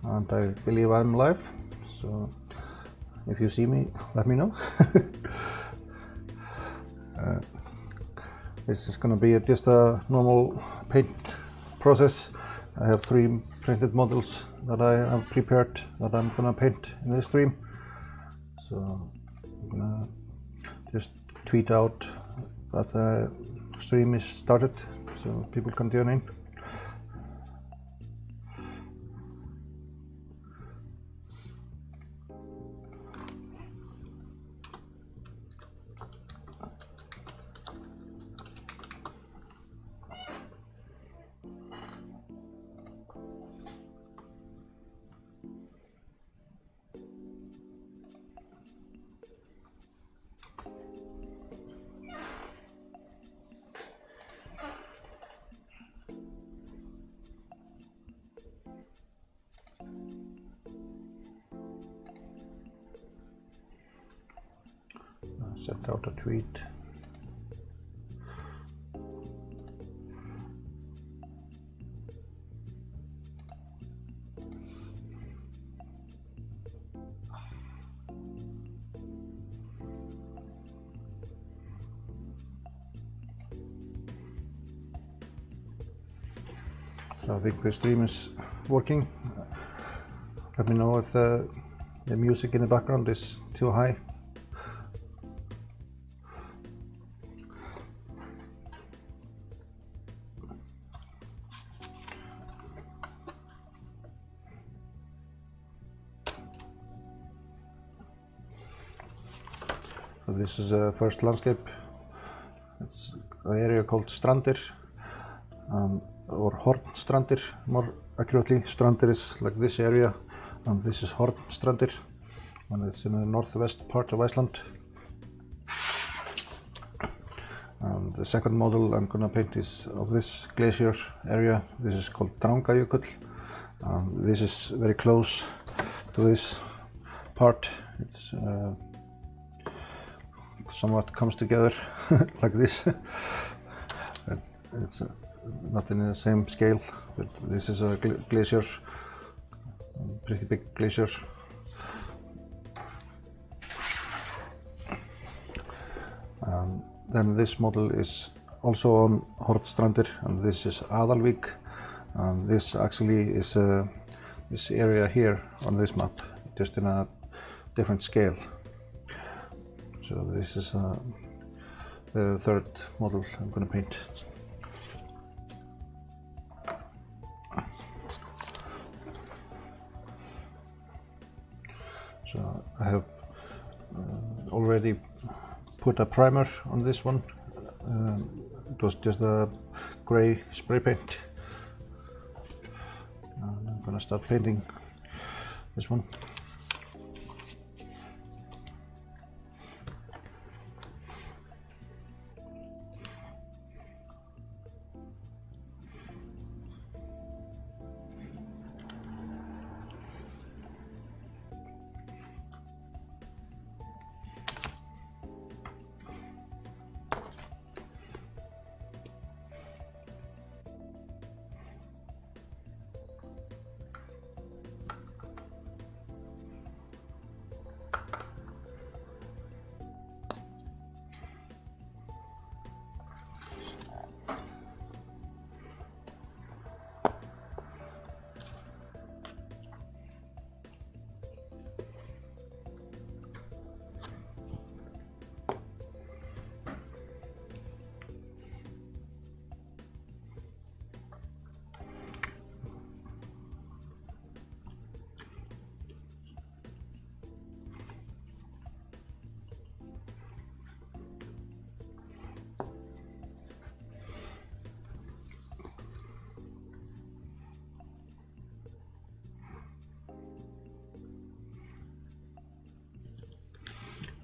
and I believe I'm live, so if you see me, let me know. This is going to be just a normal paint process. I have 3 printed models that I have prepared that I'm going to paint in this stream. So I'm going to just tweet out that the stream is started so people can tune in. Sent out a tweet. So I think the stream is working. Let me know if the music in the background is too high. So this is a first landscape. It's an area called Strandir, or Hornstrandir more accurately. Strandir is like this area, and this is Hornstrandir, and it's in the northwest part of Iceland. And the second model I'm going to paint is of this glacier area. This is called Drangajökull. This is very close to this part. It's somewhat comes together like this. It's not in the same scale, but this is a glacier, pretty big glacier. Then this model is also on Hornstrandir, and this is Aðalvík, and this actually is this area here on this map, just in a different scale. So this is the third model I'm going to paint. So I have already put a primer on this one. It was just a gray spray paint. And I'm going to start painting this one.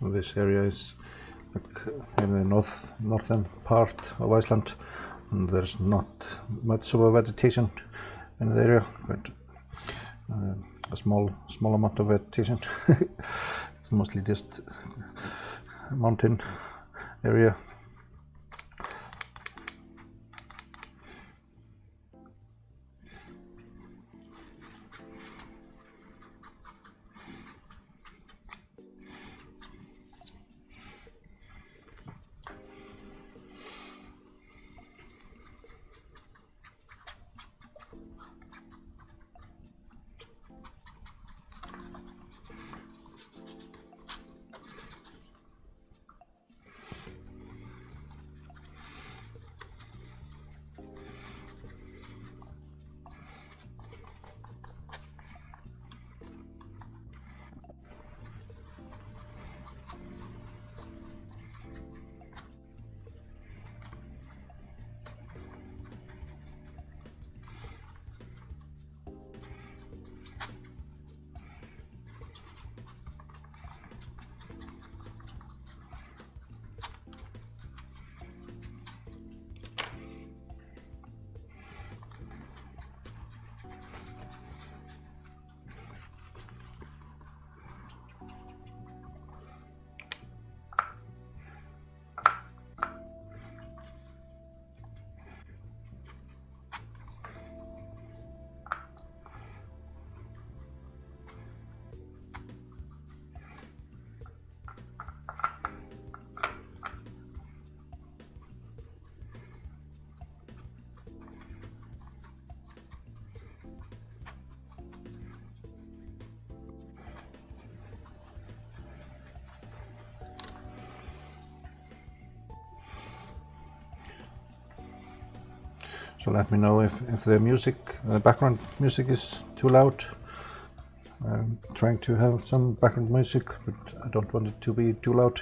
This area is like in the northern part of Iceland, and there's not much of a vegetation in the area, but a small amount of vegetation. It's mostly just mountain area. So let me know if the music, the background music is too loud. I'm trying to have some background music, but I don't want it to be too loud.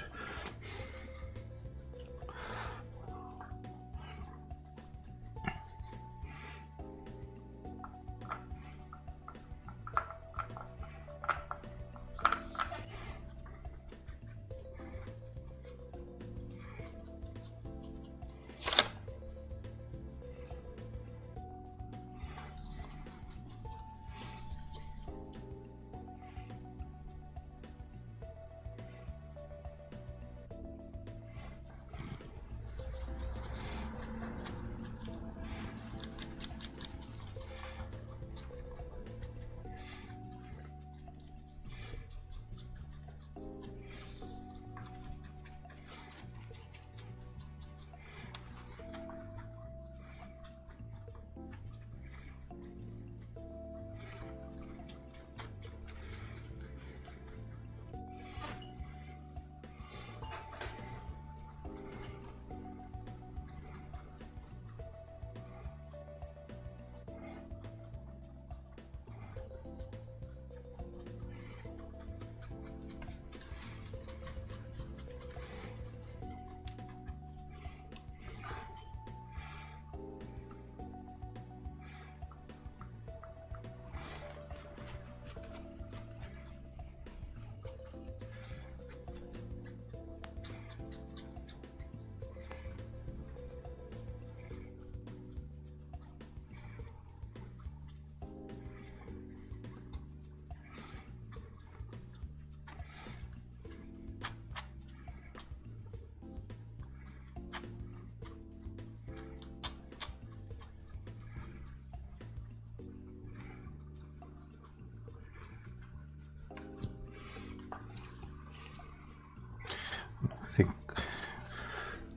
I think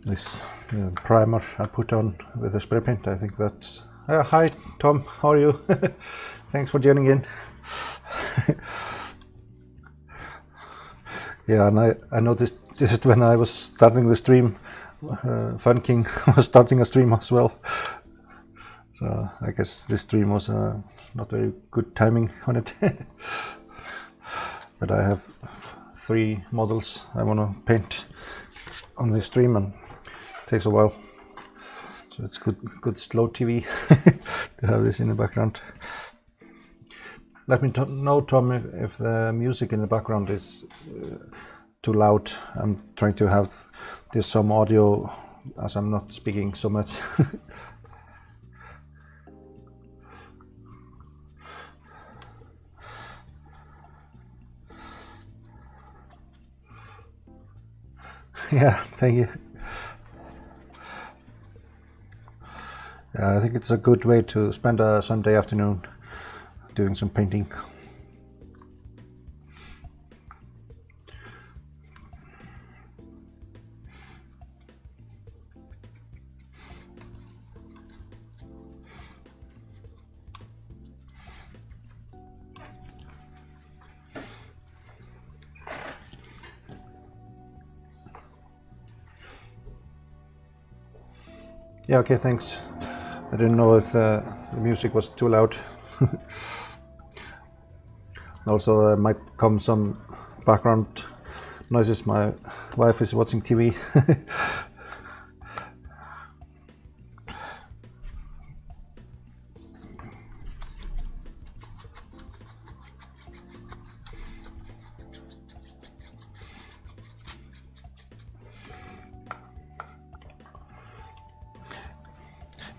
this primer I put on with the spray paint, I think that's... hi Tom, how are you? Thanks for joining in. Yeah, and I noticed just when I was starting the stream, Funking was starting a stream as well. So I guess this stream was not very good timing on it. But I have 3 models I want to paint on this stream, and it takes a while. So it's good slow TV to have this in the background. Let me know, Tom, if the music in the background is too loud. I'm trying to have this some audio as I'm not speaking so much. Yeah, thank you. I think it's a good way to spend a Sunday afternoon doing some painting. Yeah, okay, thanks. I didn't know if the music was too loud. Also, there might come some background noises. My wife is watching TV.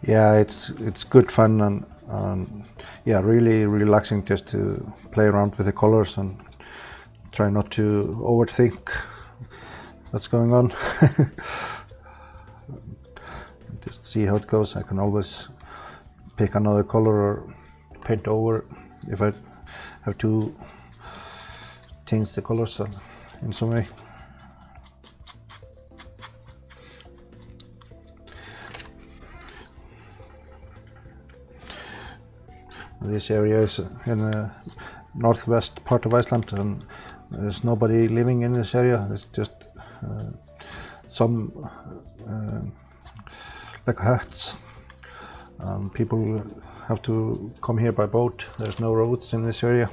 Yeah, it's good fun and yeah, really relaxing just to play around with the colors and try not to overthink what's going on. Just see how it goes. I can always pick another color or paint over if I have to change the colors in some way. This area is in the northwest part of Iceland, and there's nobody living in this area. It's just some like huts, People have to come here by boat. There's no roads in this area.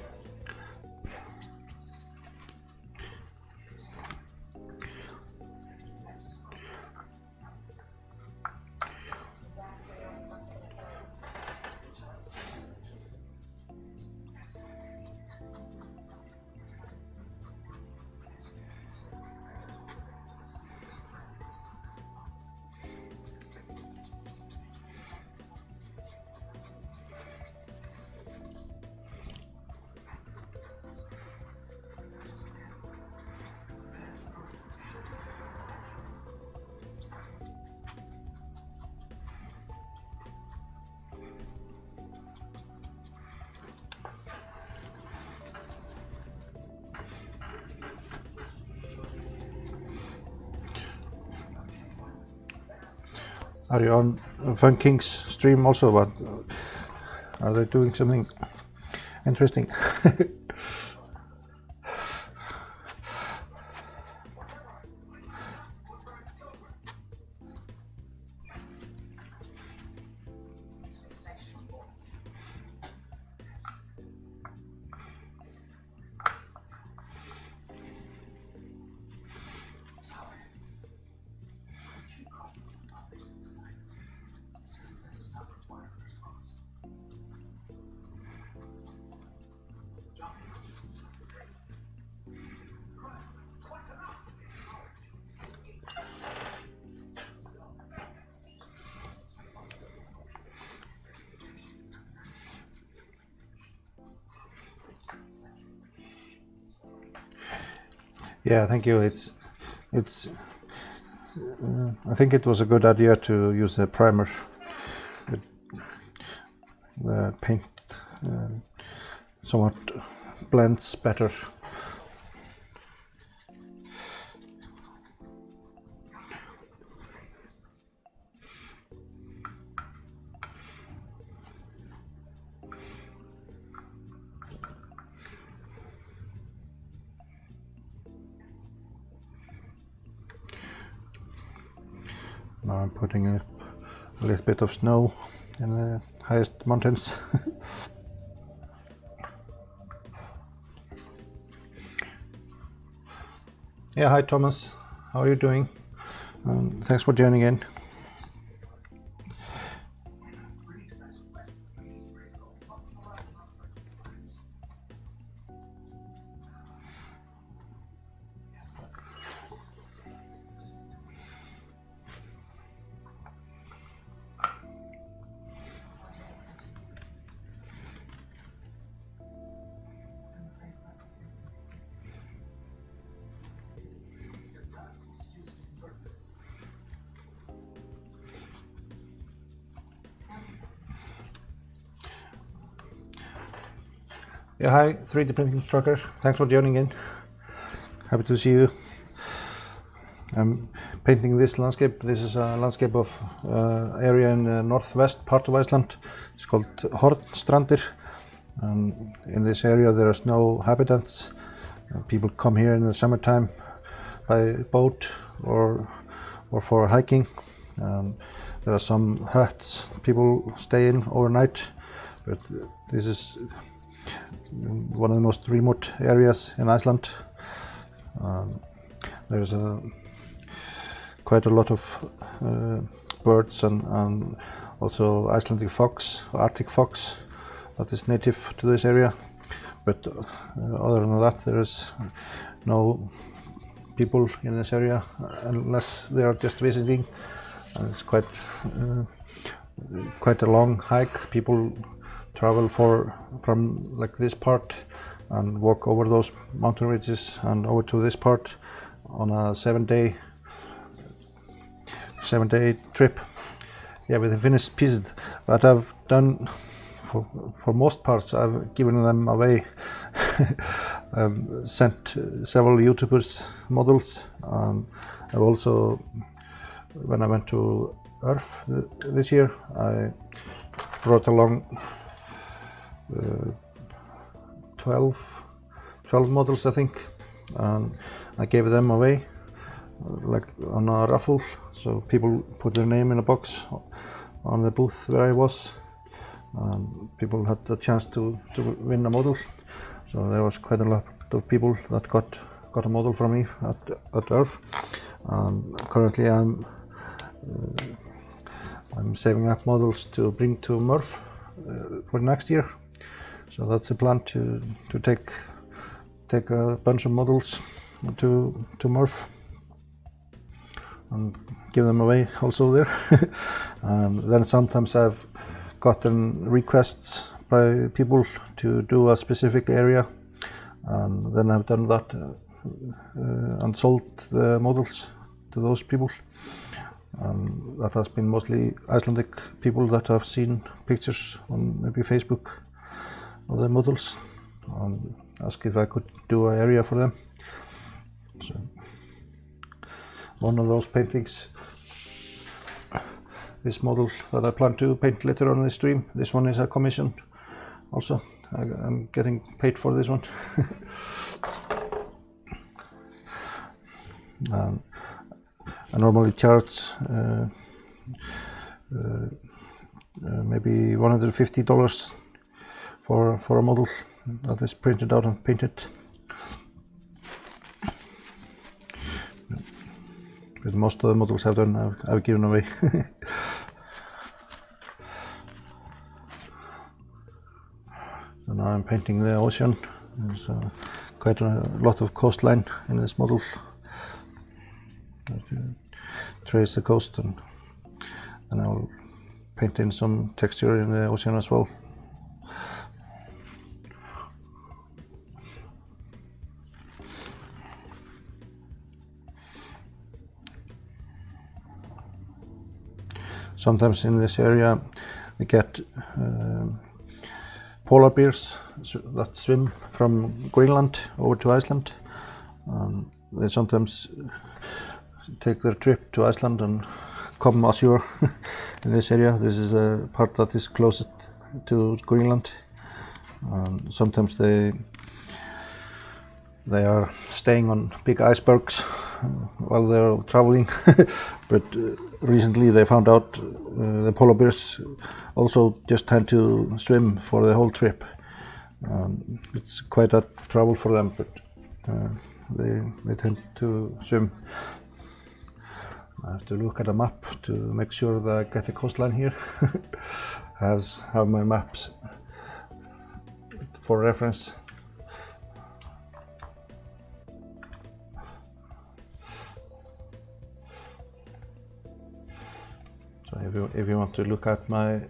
Are you on Fun King's stream also? But are they doing something interesting? Yeah, thank you. I think it was a good idea to use a primer. The paint somewhat blends better. Now I'm putting a little bit of snow in the highest mountains. Yeah, hi Thomas, how are you doing? Thanks for joining in. Yeah, hi 3D Printing Trucker, thanks for joining in. Happy to see you. I'm painting this landscape. This is a landscape of area in the northwest part of Iceland. It's called Hornstrandir. In this area there is no inhabitants. People come here in the summertime by boat or for hiking. There are some huts people stay in overnight, but this is one of the most remote areas in Iceland. There's quite a lot of birds and also Icelandic fox, Arctic fox, that is native to this area. But other than that, there is no people in this area unless they are just visiting. It's quite a long hike. People travel from like this part and walk over those mountain ridges and over to this part on a 7-day trip. Yeah, with the finished pieces that I've done, for most parts I've given them away. I've sent several YouTubers models, and I've also, when I went to Earth this year, I brought along 12 models, I think, and I gave them away like on a raffle, so people put their name in a box on the booth where I was. People had the chance to win a model, so there was quite a lot of people that got a model from me at ERF. Currently I'm saving up models to bring to MURF for next year. So that's the plan, to take a bunch of models to MURF and give them away also there. And then sometimes I've gotten requests by people to do a specific area, and then I've done that and sold the models to those people. That has been mostly Icelandic people that have seen pictures on maybe Facebook of the models and asked if I could do an area for them. So one of those paintings, this model that I plan to paint later on in the stream, this one is a commission also. I'm getting paid for this one. I normally charge maybe $150 for a model that is printed out and painted. But most of the models I've done, I've given away. So now I'm painting the ocean. There's quite a lot of coastline in this model. Trace the coast, and I'll paint in some texture in the ocean as well. Sometimes in this area we get polar bears that swim from Greenland over to Iceland. They sometimes take their trip to Iceland and come ashore in this area. This is a part that is closest to Greenland. Sometimes they are staying on big icebergs while they're traveling. But recently they found out the polar bears also just tend to swim for the whole trip. It's quite a trouble for them, but they tend to swim. I have to look at a map to make sure that I get the coastline here. I have my maps for reference. So if you want to look at my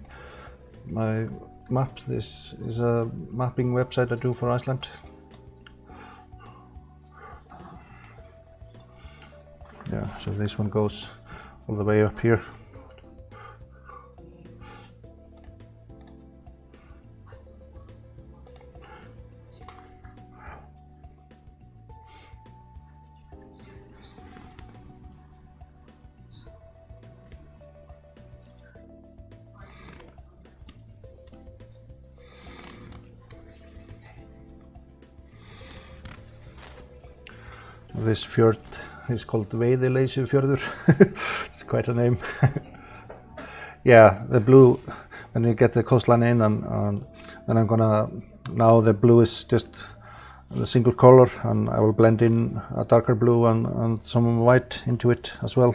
map, this is a mapping website I do for Iceland. Yeah, so this one goes all the way up here. This fjord is called Veiðileysufjörður. It's quite a name. Yeah, the blue, when you get the coastline in, and then I'm gonna, now the blue is just the single color, and I will blend in a darker blue and some white into it as well.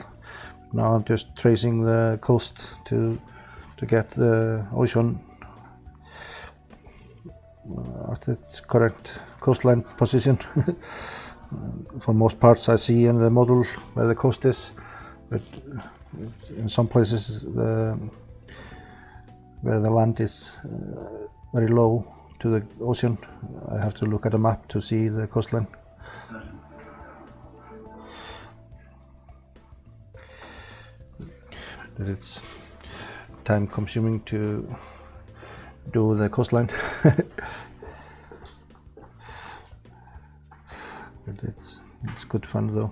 Now I'm just tracing the coast to get the ocean at its correct coastline position. For most parts I see in the model where the coast is, but in some places where the land is very low to the ocean, I have to look at a map to see the coastline. But it's time consuming to do the coastline. But it's good fun though.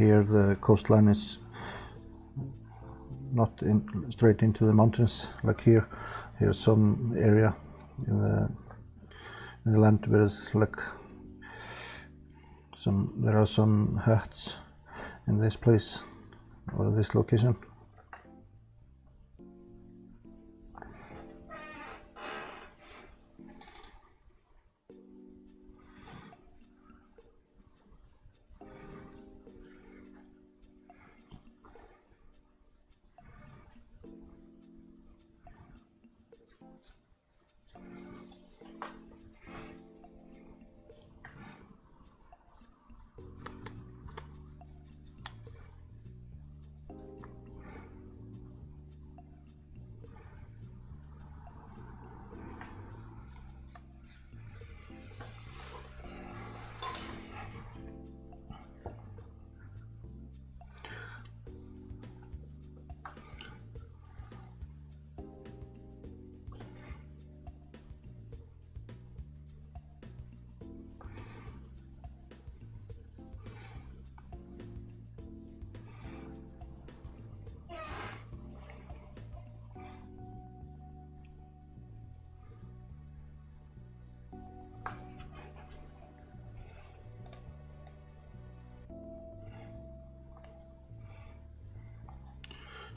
here the coastline is not straight into the mountains like here. Here's some area in the land where it's like there are some huts in this place or this location.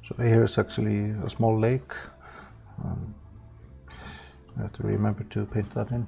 So here is actually a small lake. I have to remember to paint that in.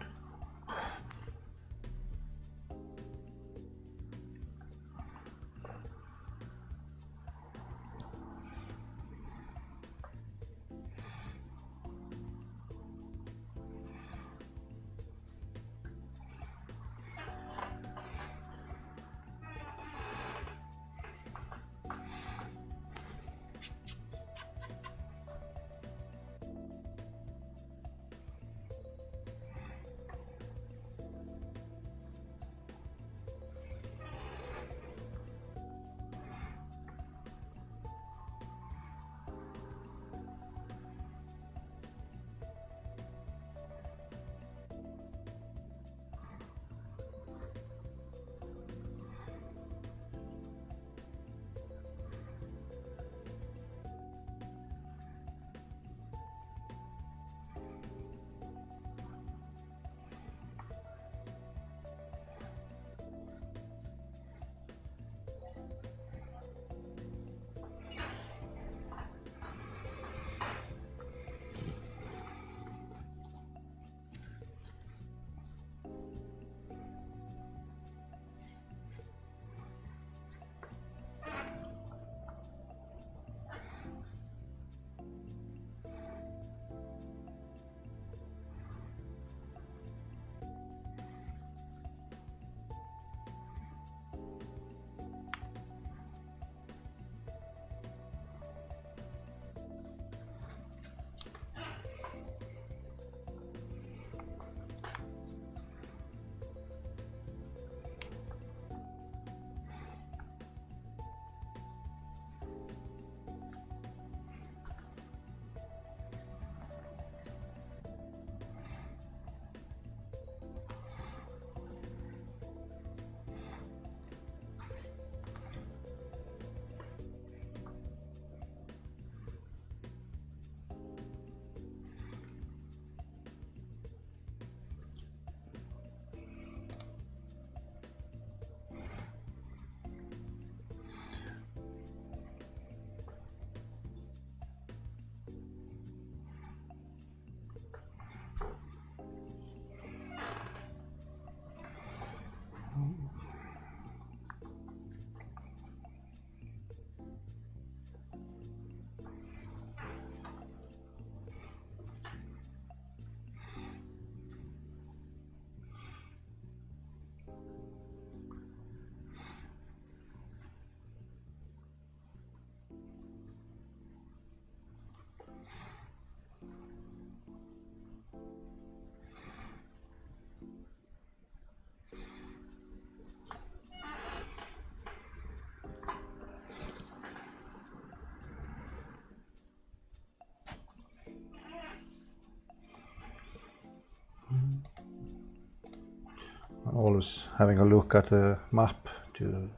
Always having a look at the map to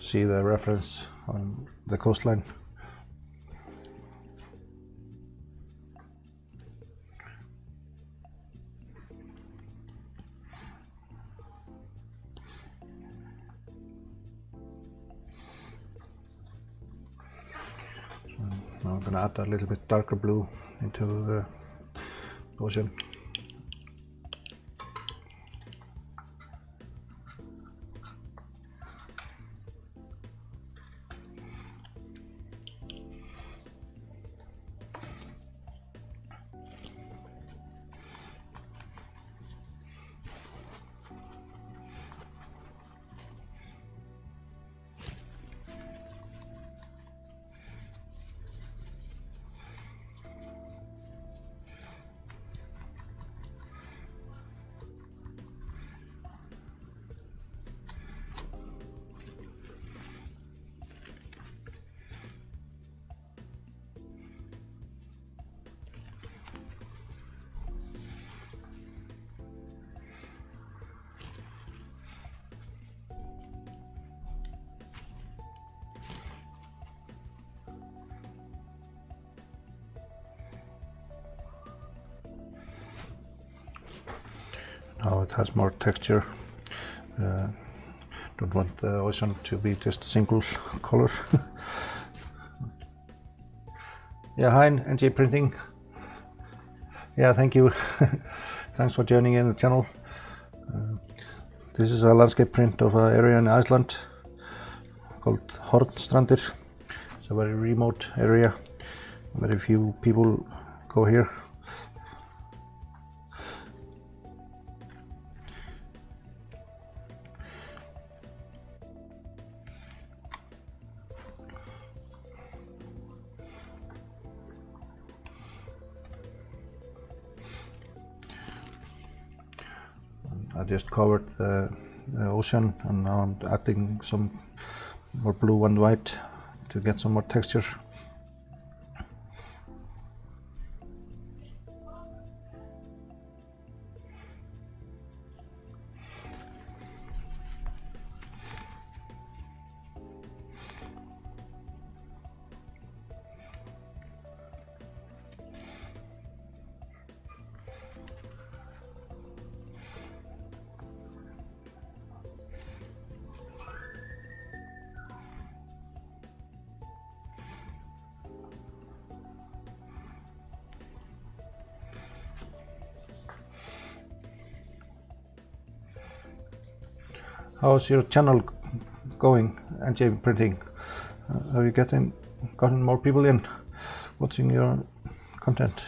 see the reference on the coastline. Now I'm going to add a little bit darker blue into the ocean. Now it has more texture. Don't want the ocean to be just single color. Yeah, hi NJ Printing. Yeah, thank you. Thanks for joining in the channel. This is a landscape print of an area in Iceland called Hornstrandir. It's a very remote area. Very few people go here. I just covered the ocean, and now I'm adding some more blue and white to get some more texture. How's your channel going, NJ Printing? Have you gotten more people in watching your content?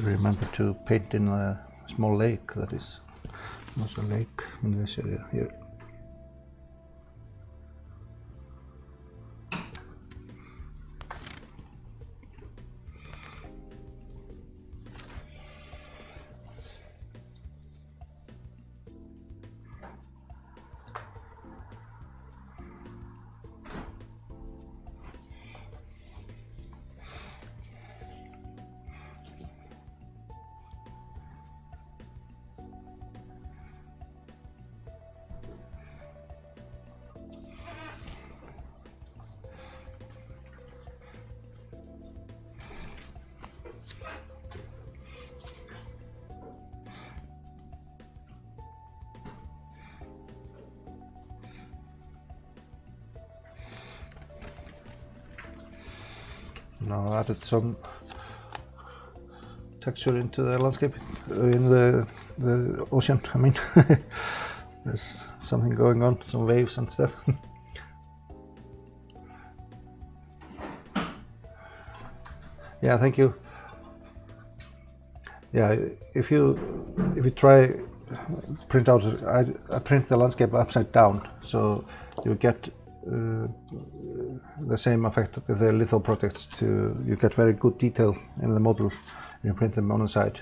remember to paint in a small lake. That is also a lake in this area here. Now I added some texture into the landscape, in the ocean. I mean, there's something going on, some waves and stuff. Yeah, thank you. Yeah, if you try print out, I print the landscape upside down, so you get the same effect with the litho projects. You get very good detail in the model when you print them on the side.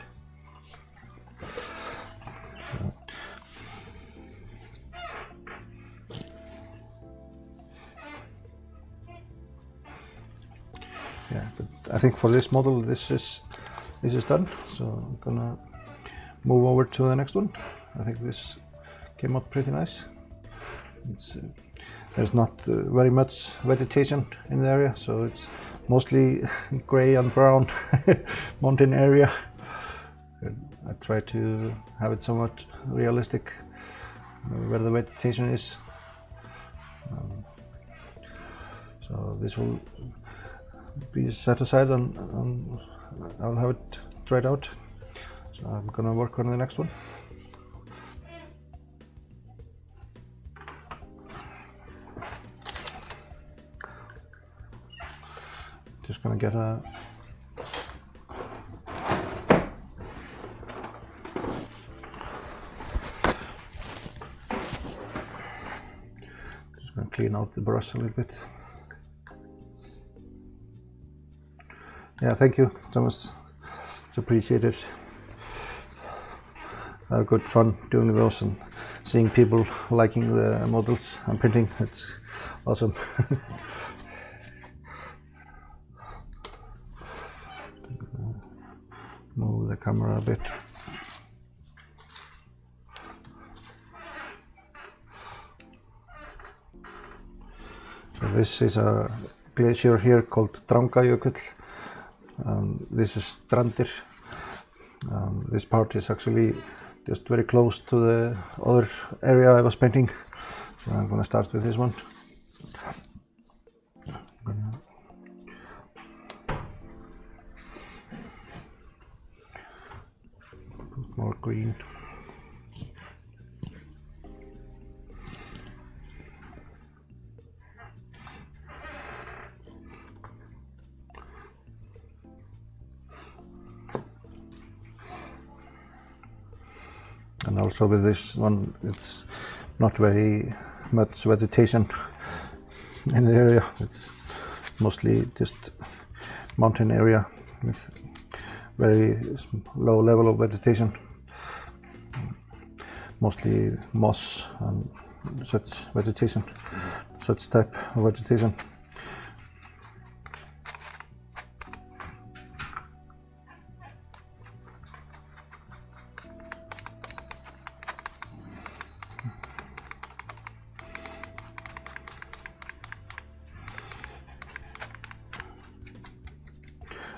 Yeah, but I think for this model this is done, so I'm gonna move over to the next one. I think this came out pretty nice. There's not very much vegetation in the area, so it's mostly gray and brown mountain area. I try to have it somewhat realistic where the vegetation is. So this will be set aside and I'll have it dried out. So I'm gonna work on the next one. Just gonna get a clean out the brush a little bit. Yeah, thank you, Thomas. It's appreciated. I have good fun doing those and seeing people liking the models I'm painting. It's awesome. Move the camera a bit. So this is a glacier here called Drangajökull. This is Strandir. This part is actually just very close to the other area I was painting. So I'm gonna start with this one. Put more green. And also with this one, it's not very much vegetation in the area. It's mostly just mountain area with very low level of vegetation. Mostly moss and such vegetation, such type of vegetation.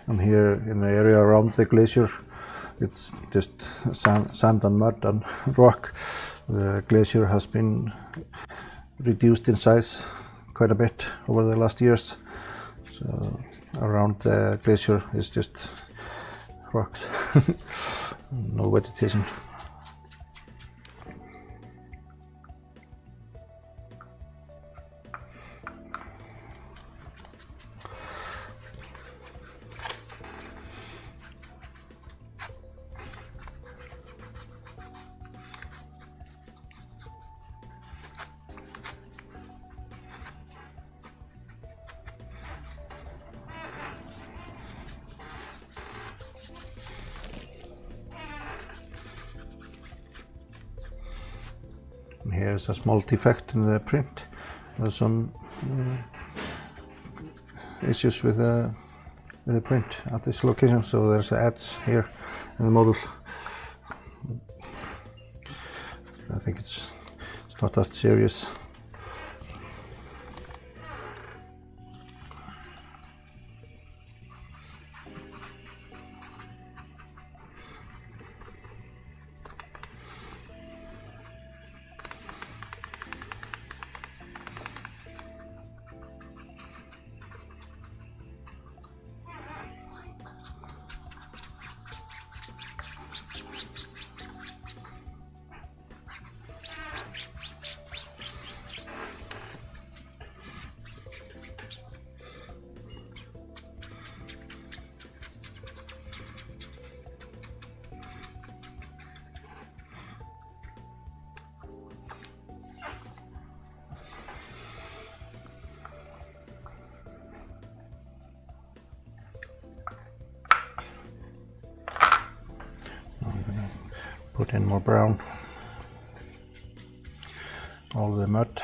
And here in the area around the glacier, it's just sand and mud and rock. The glacier has been reduced in size quite a bit over the last years. So around the glacier is just rocks, no vegetation. And here's a small defect in the print. There's some issues with the print at this location, so there's an edge here in the model. I think it's not that serious. Put in more brown, all the mud.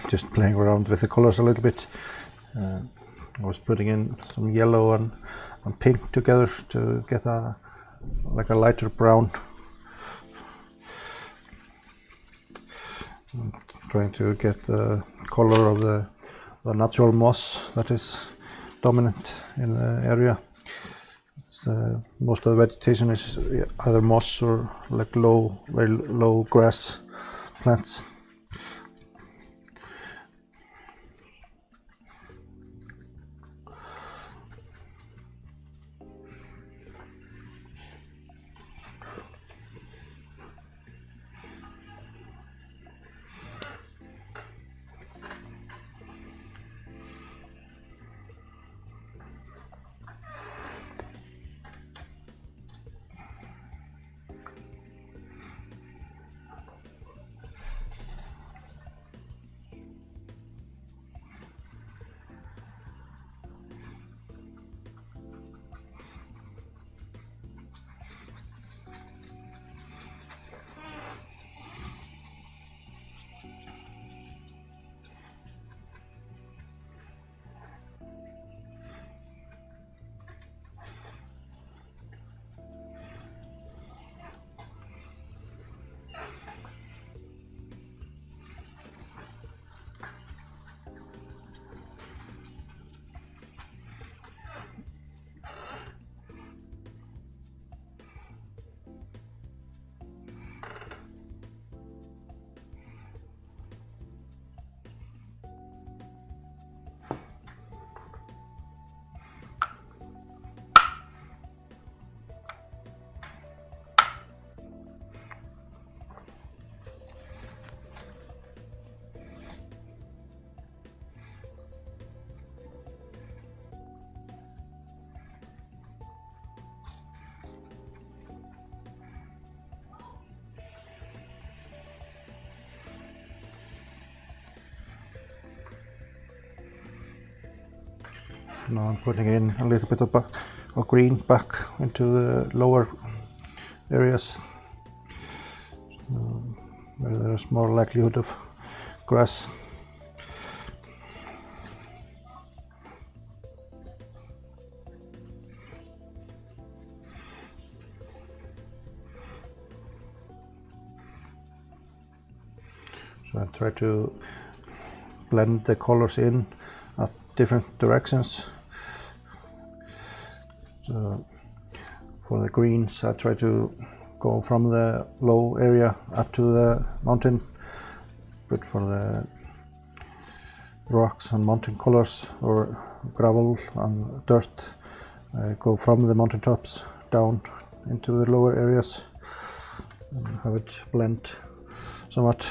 just playing around with the colors a little bit. I was putting in some yellow and pink together to get a lighter brown. I'm trying to get the color of the natural moss that is dominant in the area. Most of the vegetation is either moss or like very low grass plants. Now I'm putting in a little bit of green back into the lower areas where there's more likelihood of grass. So I try to blend the colors in at different directions. So for the greens, I try to go from the low area up to the mountain, but for the rocks and mountain colors or gravel and dirt, I go from the mountain tops down into the lower areas and have it blend somewhat.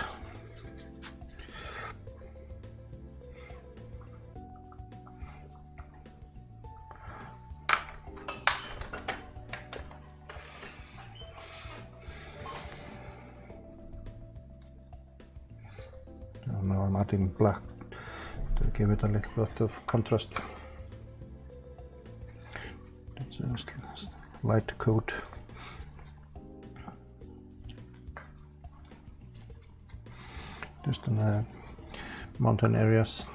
Now I'm adding black to give it a little bit of contrast. It's a light coat. Just in the mountain areas.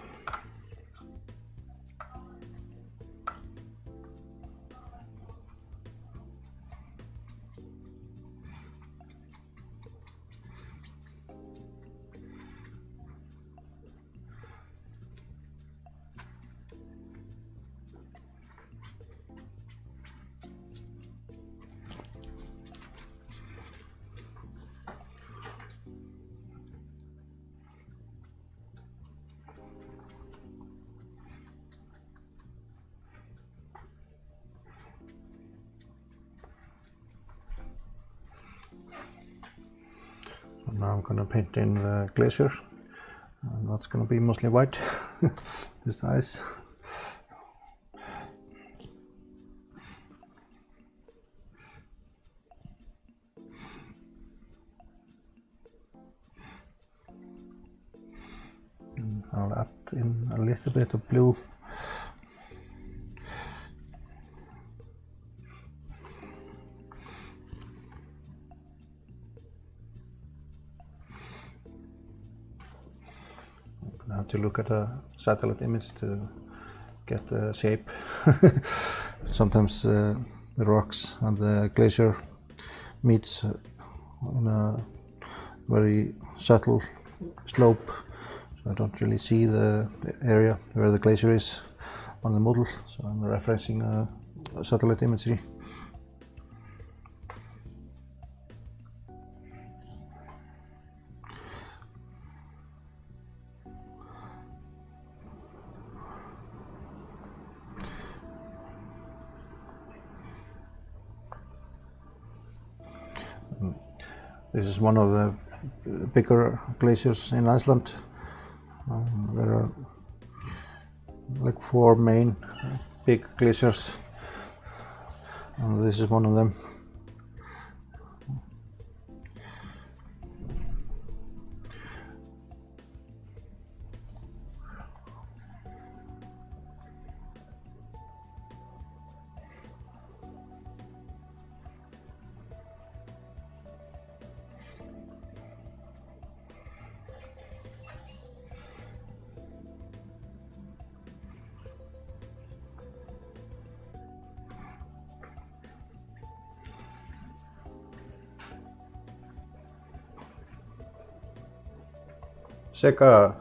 Now I'm going to paint in the glacier, and that's going to be mostly white, just ice. And I'll add in a little bit of blue. have to look at a satellite image to get the shape. Sometimes the rocks and the glacier meets in a very subtle slope, so I don't really see the area where the glacier is on the model, so I'm referencing satellite imagery. This is one of the bigger glaciers in Iceland. There are like 4 main big glaciers, and this is one of them. Seka.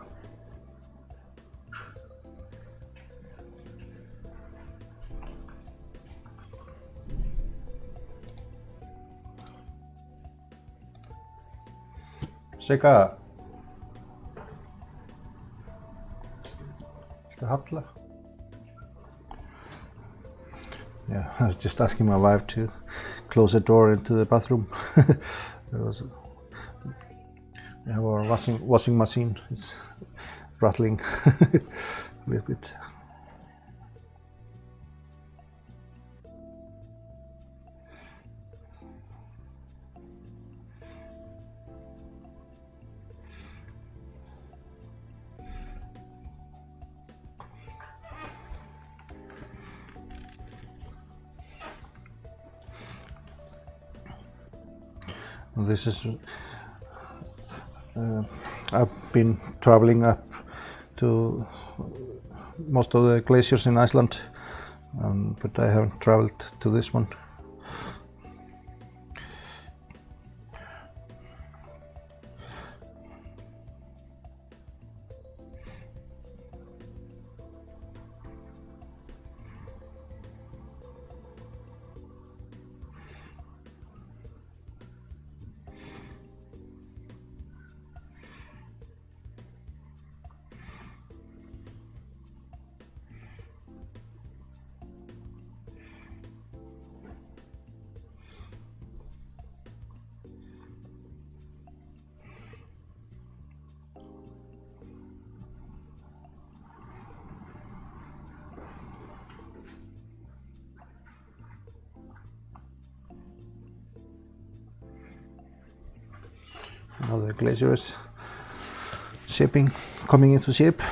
Seka. Halla? Yeah, I was just asking my wife to close the door into the bathroom. We have our washing machine. It's rattling a little bit. This is I've been traveling up to most of the glaciers in Iceland, but I haven't traveled to this one. Now the glacier is coming into shape.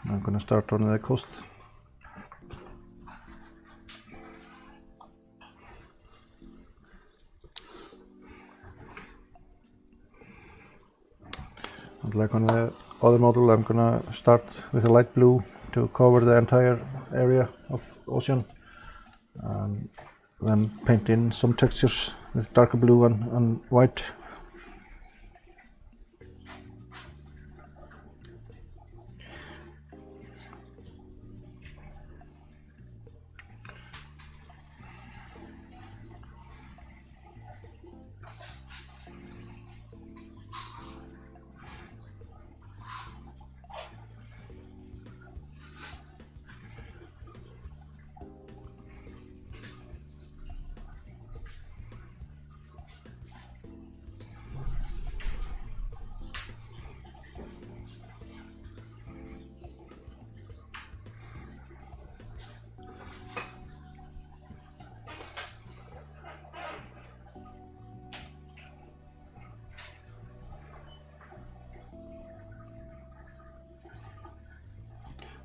I'm gonna start on the coast. And like on the other model, I'm gonna start with a light blue to cover the entire area of ocean, and then paint in some textures with darker blue and white.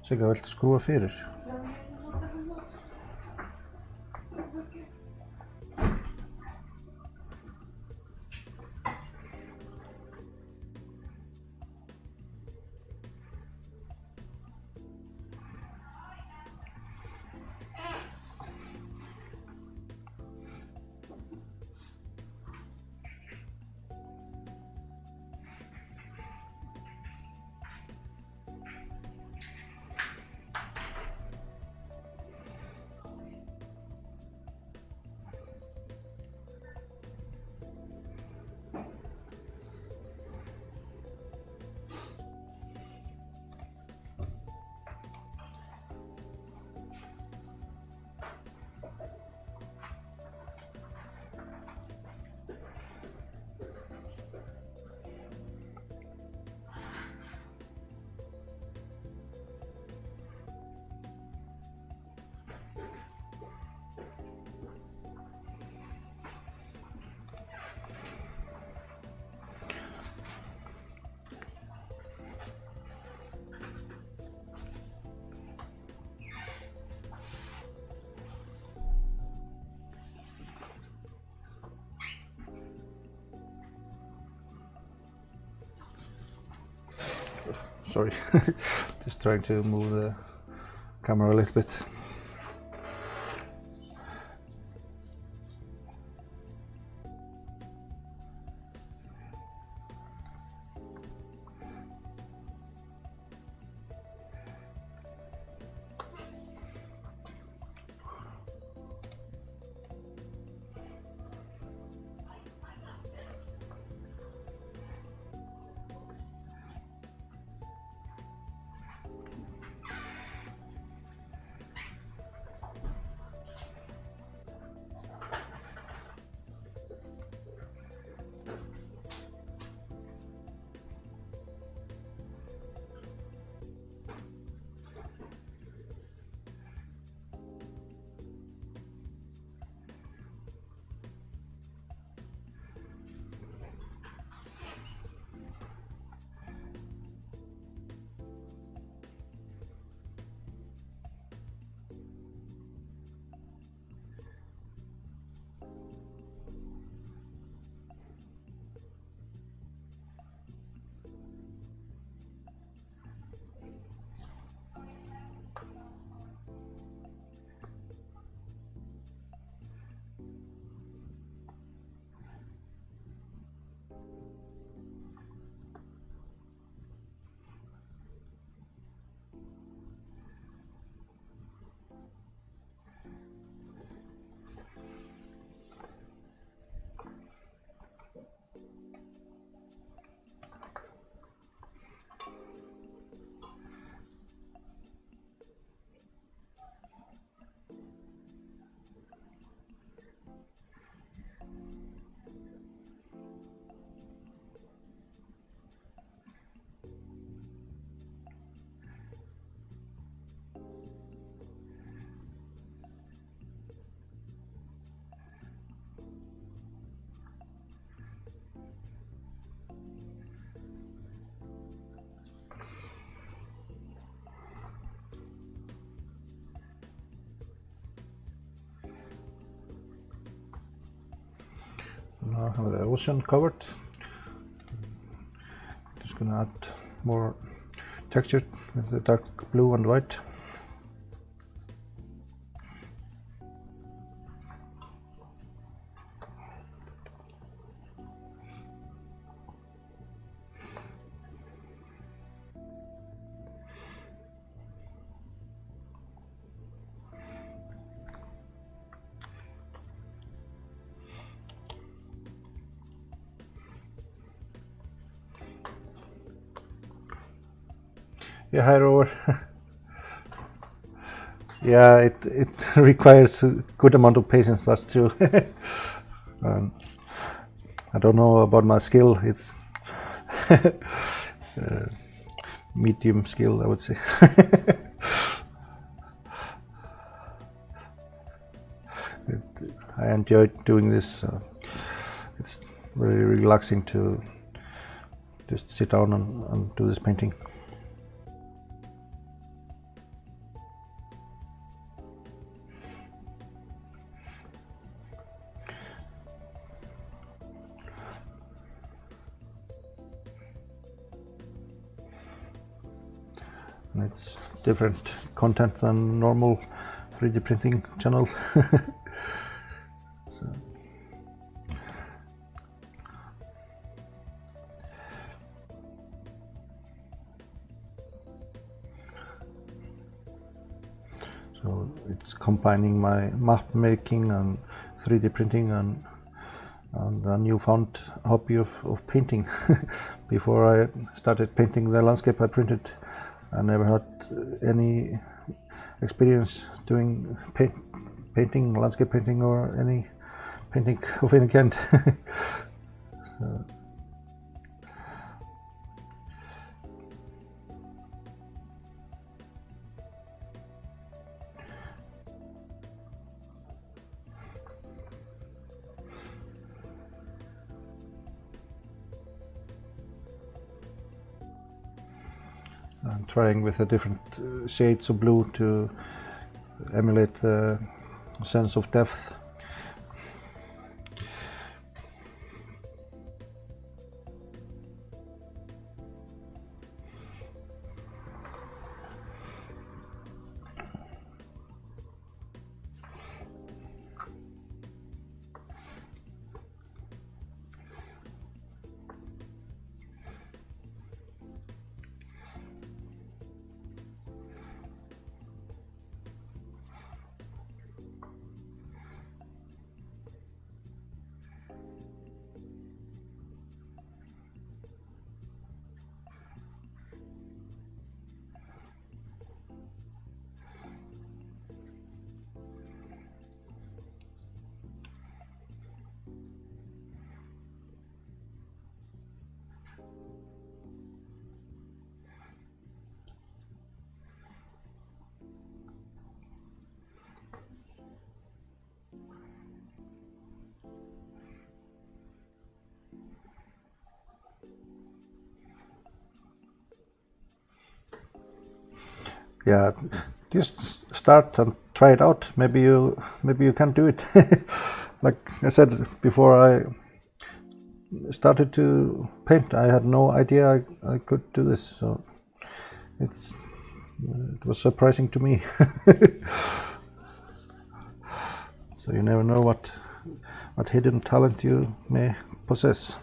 Sigga, viltu skrúfa fyrir? Sorry, just trying to move the camera a little bit. Now I have the ocean covered. Just gonna add more texture with the dark blue and white. Yeah, hi Rover. Yeah, it requires a good amount of patience, that's true. I don't know about my skill, it's medium skill, I would say. I enjoy doing this. It's very relaxing to just sit down and do this painting. And it's different content than normal 3D printing channel. So it's combining my map making and 3D printing and a newfound hobby of painting. Before I started painting the landscape I printed, I never had any experience doing painting, landscape painting, or any painting of any kind. I'm trying with the different shades of blue to emulate the sense of depth. yeah, just start and try it out. Maybe you can do it. Like I said before, I started to paint. I had no idea I could do this, so it was surprising to me. So you never know what hidden talent you may possess.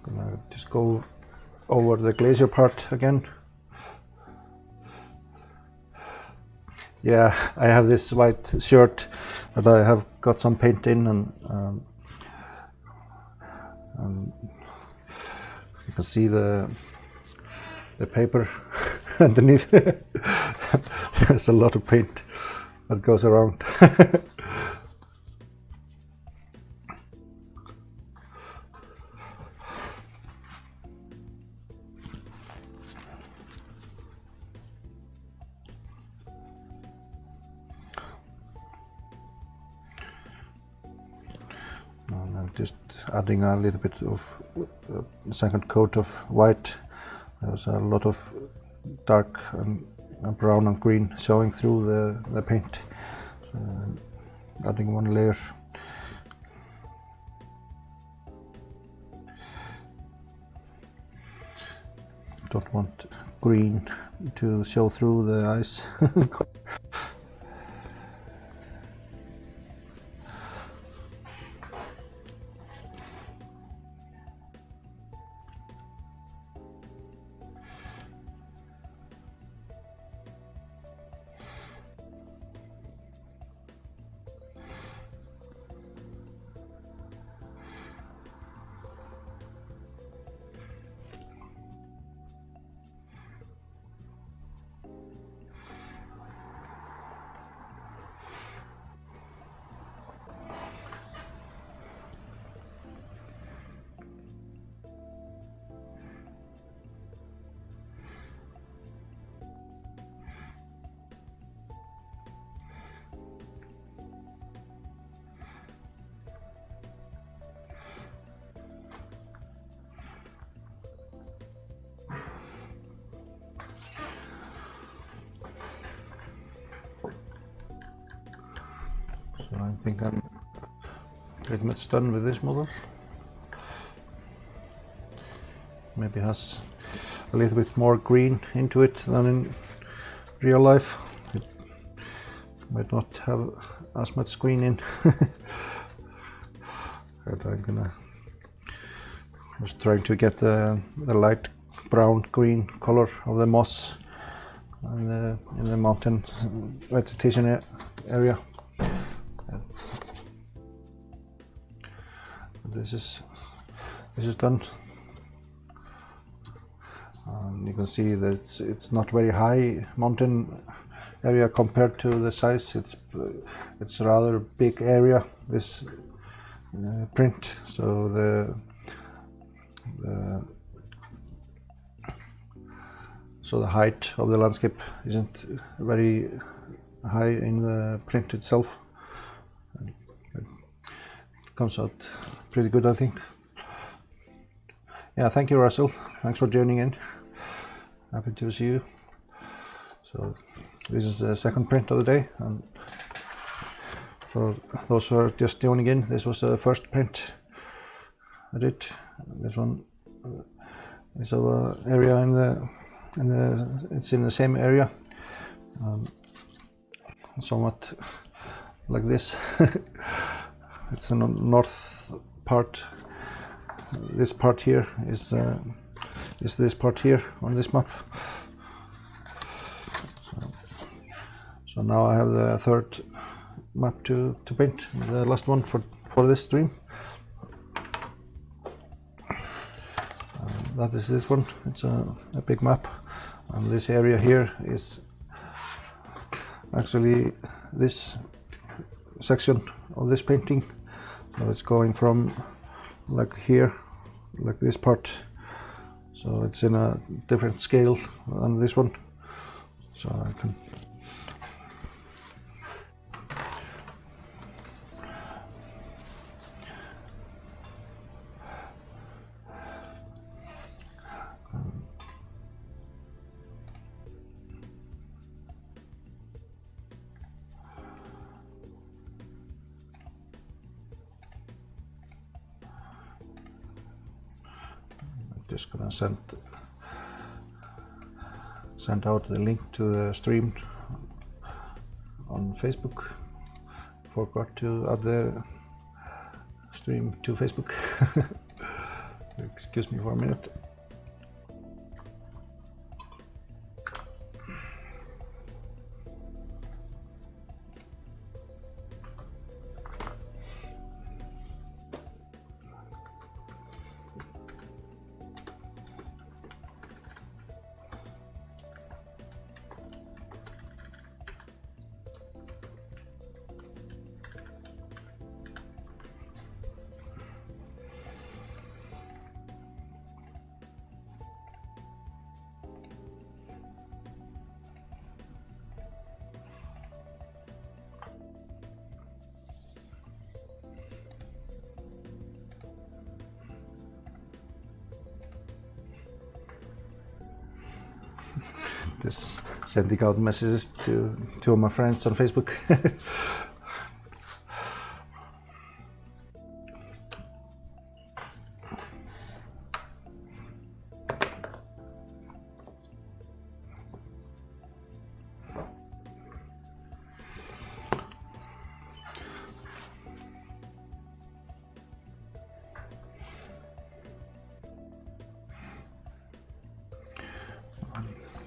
Gonna just go over the glacier part again. Yeah, I have this white shirt that I have got some paint in, and you can see the paper underneath. There's a lot of paint that goes around. And I'm just adding a little bit of second coat of white. There's a lot of dark and brown and green showing through the paint. So adding one layer. Don't want green to show through the ice. So I think I'm pretty much done with this model. Maybe has a little bit more green into it than in real life. It might not have as much green in. But I'm gonna just trying to get the light brown green color of the moss in the mountain vegetation area. This is done. You can see that it's not very high mountain area compared to the size. It's rather big area, this print. So the height of the landscape isn't very high in the print itself. It comes out pretty good, I think. Yeah, thank you, Russell. Thanks for joining in. Happy to see you. So this is the second print of the day, and for those who are just joining in, this was the first print I did. This one is our area it's in the same area, somewhat like this. It's the north part. This part here is this part here on this map. So now I have the third map to paint, the last one for this stream. That is this one. It's a big map, and this area here is actually this section of this painting. So it's going from like here, like this part. So it's in a different scale than this one. So I can just gonna send out the link to the stream on Facebook. Forgot to add the stream to Facebook. Excuse me for a minute. Just sending out messages to two of my friends on Facebook.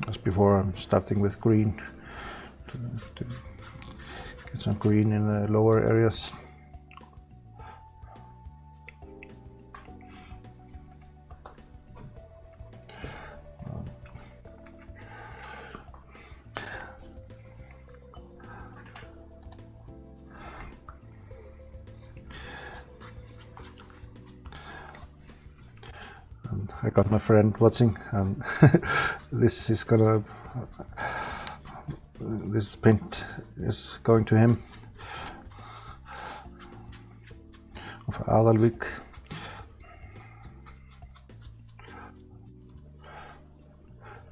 As before, I'm starting with green to get some green in the lower areas. I got my friend watching, and this paint is going to him of Adalvik.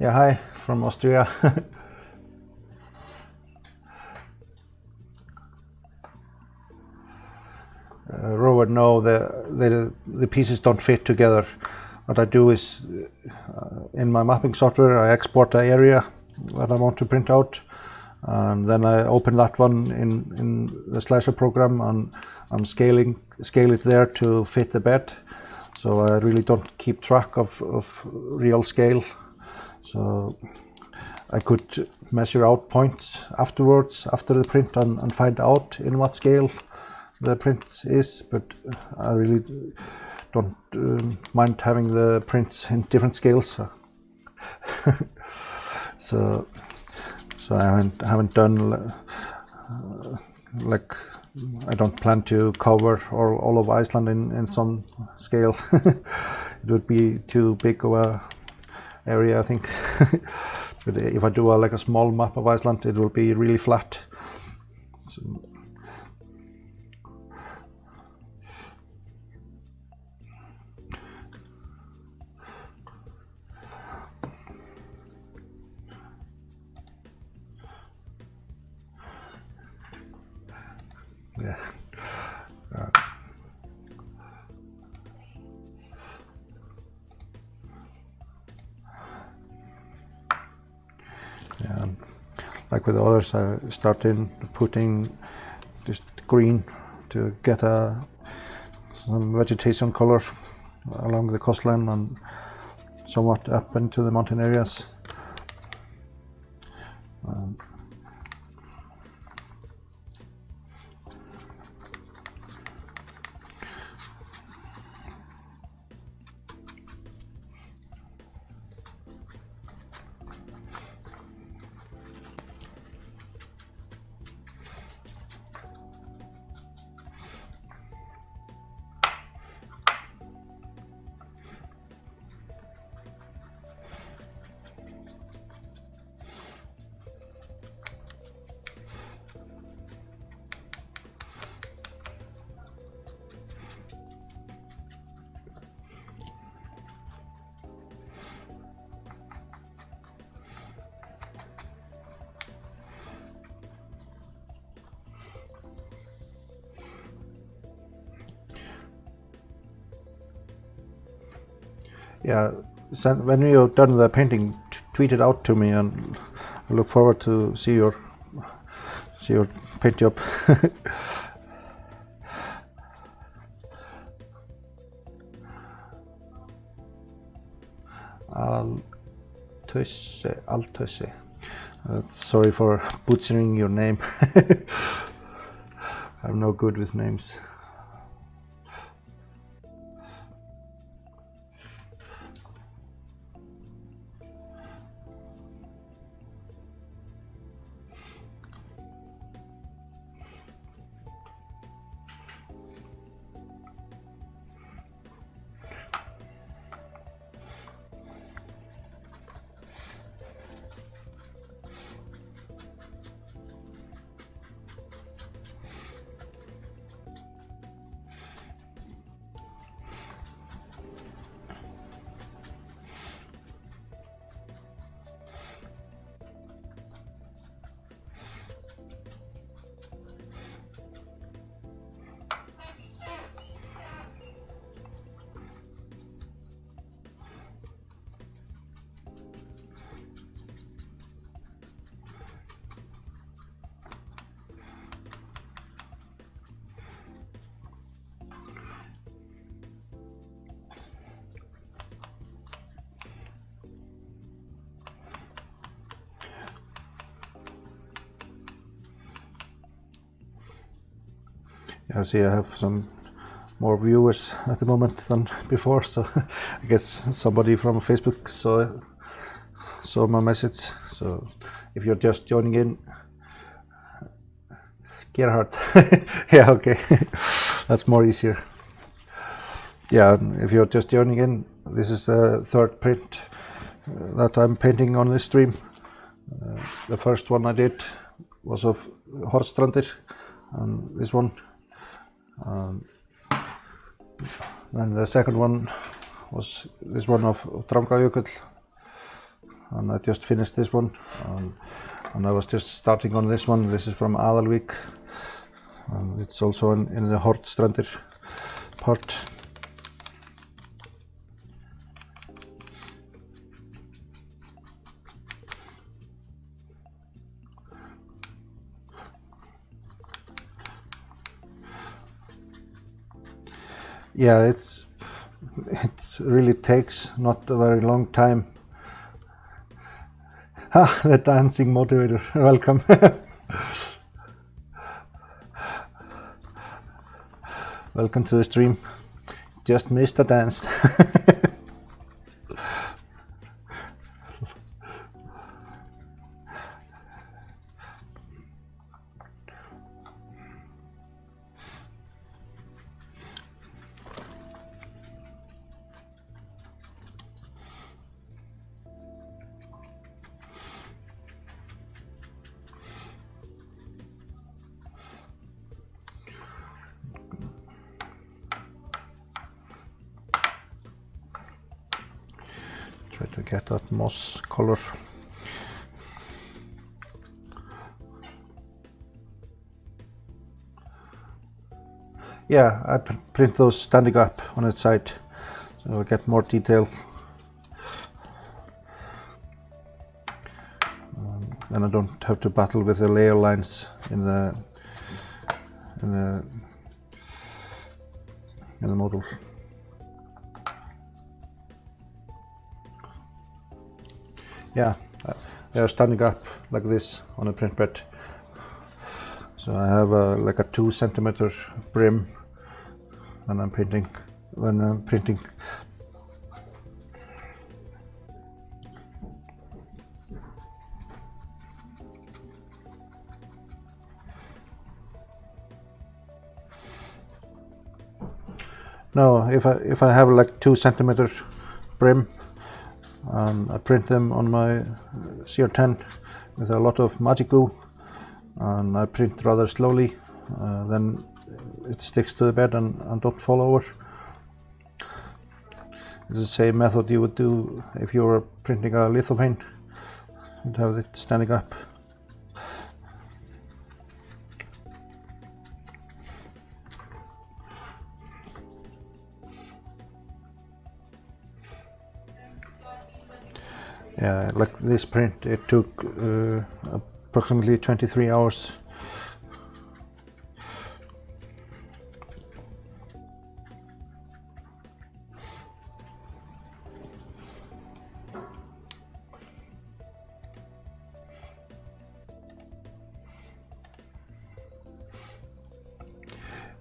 Yeah, hi from Austria. Robert, no, the pieces don't fit together. What I do is, in my mapping software, I export the area that I want to print out, and then I open that one in the slicer program and scale it there to fit the bed. So I really don't keep track of real scale. So I could measure out points afterwards, after the print, and find out in what scale the print is, but I really don't mind having the prints in different scales. So I haven't done like, I don't plan to cover all of Iceland in some scale. It would be too big of a area, I think. But if I do like a small map of Iceland, it will be really flat. So, yeah. Yeah. Like with others, I started putting just green to get some vegetation color along the coastline and somewhat up into the mountain areas. Yeah, when you're done the painting, tweet it out to me, and I look forward to see your paint job. Altöse. Sorry for butchering your name. I'm no good with names. Yeah, see, I have some more viewers at the moment than before, so I guess somebody from Facebook saw my message. So if you're just joining in, Gerhard, yeah, okay, that's more easier. Yeah, if you're just joining in, this is the third print that I'm painting on this stream. The first one I did was of Hornstrandir, and this one. Then the second one was this one of Drangajökull, and I just finished this one, and I was just starting on this one. This is from Aðalvík, and it's also in the Hornstrandir part. Yeah, it really takes not a very long time. Ah, the dancing motivator, welcome. Welcome to the stream. Just missed a dance. Try to get that moss color. Yeah, I print those standing up on its side, so I get more detail. Then I don't have to battle with the layer lines in the model. Yeah, they are standing up like this on a print bed. So I have like a 2 centimeter brim when I'm printing. No, if I have like 2 centimeter brim, I print them on my CR10 with a lot of magic glue, and I print rather slowly. Then it sticks to the bed and don't fall over. It's the same method you would do if you were printing a lithophane. You'd have it standing up. Yeah, like this print, it took approximately 23 hours.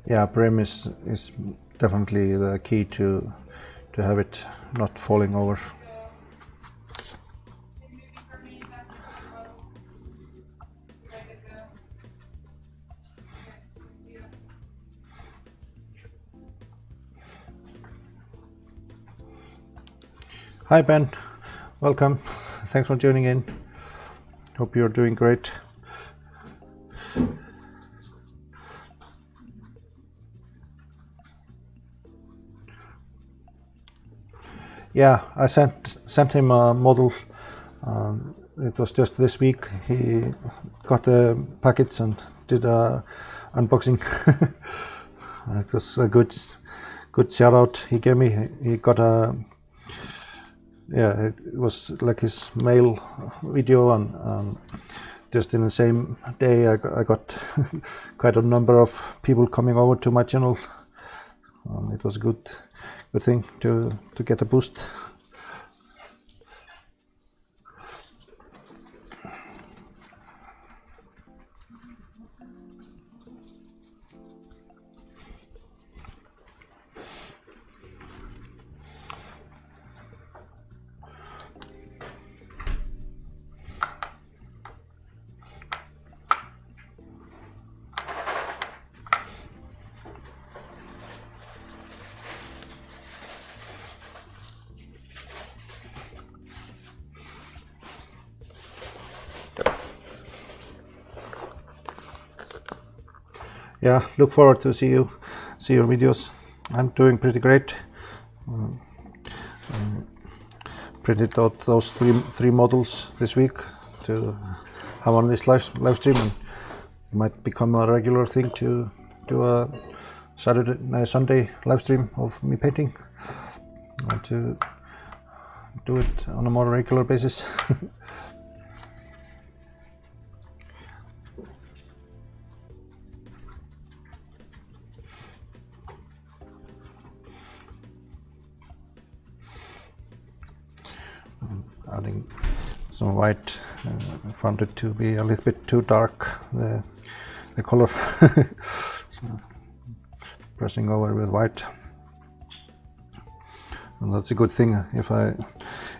Yeah, brim is definitely the key to have it not falling over. Hi Ben, welcome. Thanks for tuning in. Hope you're doing great. Yeah, I sent him a model. It was just this week. He got the package and did a unboxing. It was a good shout out he gave me. He got a, yeah, it was like his mail video, and just in the same day I got quite a number of people coming over to my channel. It was a good thing to get a boost. Yeah, look forward to see your videos. I'm doing pretty great. Printed out those three models this week to have on this live stream, and it might become a regular thing to do a Sunday live stream of me painting, and to do it on a more regular basis. Adding some white. I found it to be a little bit too dark, the color. So pressing over with white, and that's a good thing. If I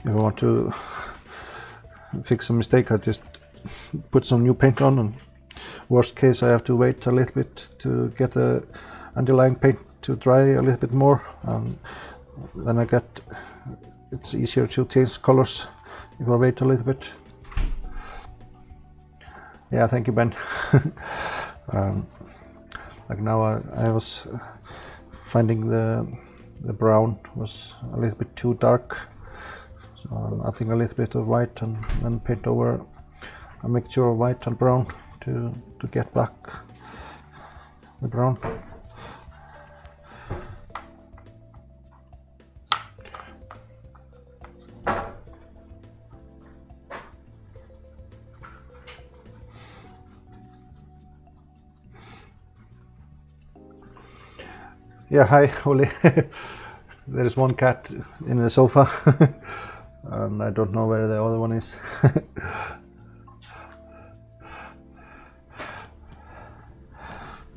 want to fix a mistake, I just put some new paint on, and worst case I have to wait a little bit to get the underlying paint to dry a little bit more, and then it's easier to change colors if I wait a little bit. Yeah, thank you, Ben. Like now I was finding the brown was a little bit too dark, so I'm adding a little bit of white and then paint over a mixture of white and brown to get back the brown. Yeah, hi, Oli. There is one cat in the sofa, and I don't know where the other one is.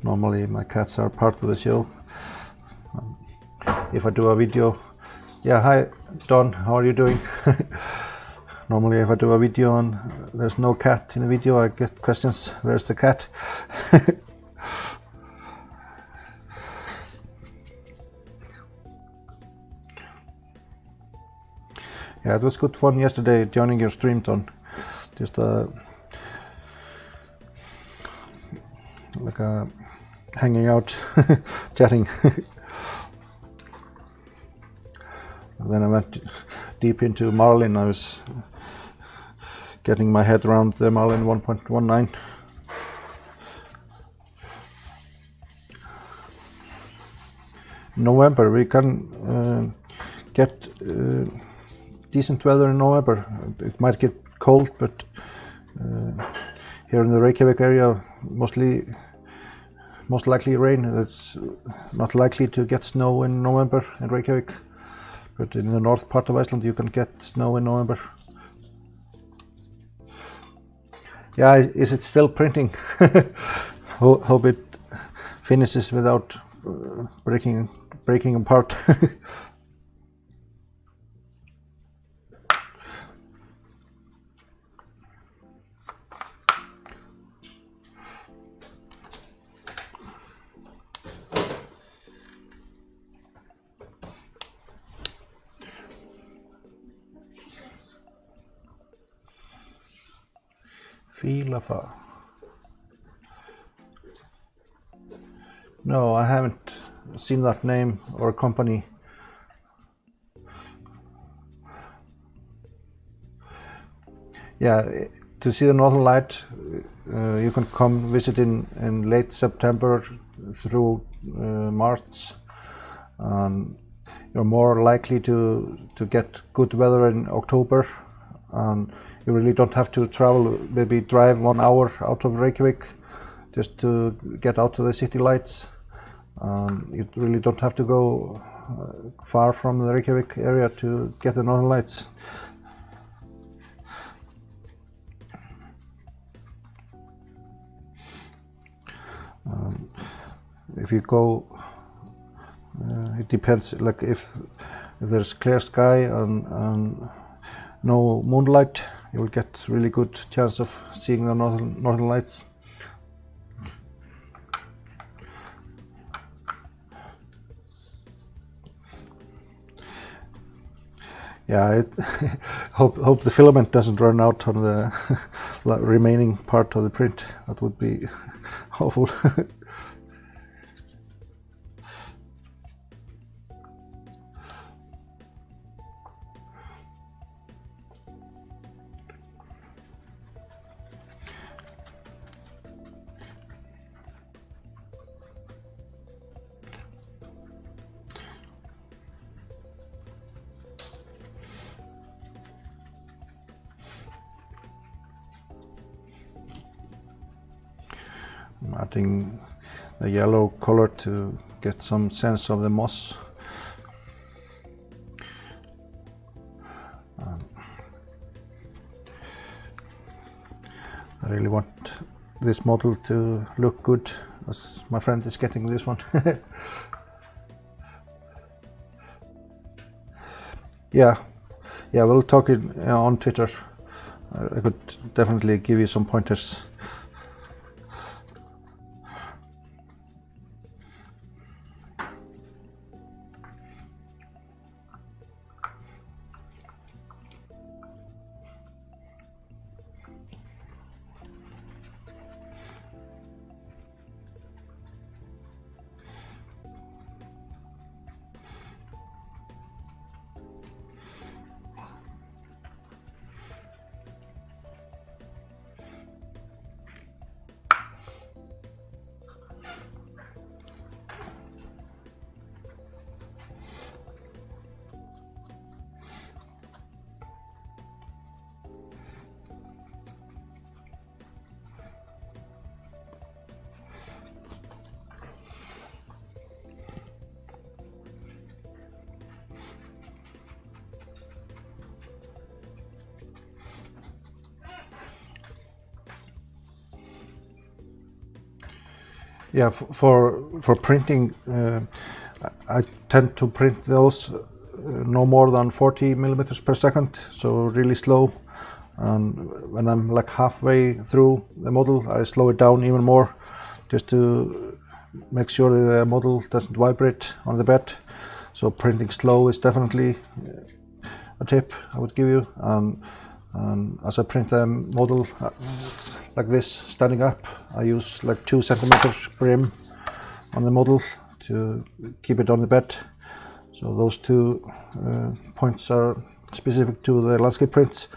Normally my cats are part of the show. If I do a video, yeah, hi Don, how are you doing? Normally if I do a video and there's no cat in the video, I get questions, where's the cat? Yeah, it was good fun yesterday joining your stream, Don. Just like hanging out, chatting. And then I went deep into Marlin. I was getting my head around the Marlin 1.19. November we can get decent weather in November. It might get cold, but here in the Reykjavik area, most likely rain. It's not likely to get snow in November in Reykjavik, but in the north part of Iceland you can get snow in November. Yeah, is it still printing? Hope it finishes without breaking apart. Fílafa. No, I haven't seen that name or company. Yeah, to see the Northern Light, you can come visit in late September through March, and you're more likely to get good weather in October, and you really don't have to travel, maybe drive 1 hour out of Reykjavik just to get out to the city lights. You really don't have to go far from the Reykjavik area to get the Northern Lights. If you go, it depends. Like if there's clear sky and no moonlight, you will get really good chance of seeing the Northern Lights. Yeah, hope the filament doesn't run out on the remaining part of the print. That would be awful. I'm adding the yellow color to get some sense of the moss. I really want this model to look good, as my friend is getting this one. Yeah, we'll talk it on Twitter. I could definitely give you some pointers. Yeah, for printing, I tend to print those no more than 40 millimeters per second, so really slow. And when I'm like halfway through the model, I slow it down even more, just to make sure the model doesn't vibrate on the bed. So printing slow is definitely a tip I would give you. And as I print the model like this, standing up, I use like 2 centimeters brim on the model to keep it on the bed. So those 2 points are specific to the landscape prints,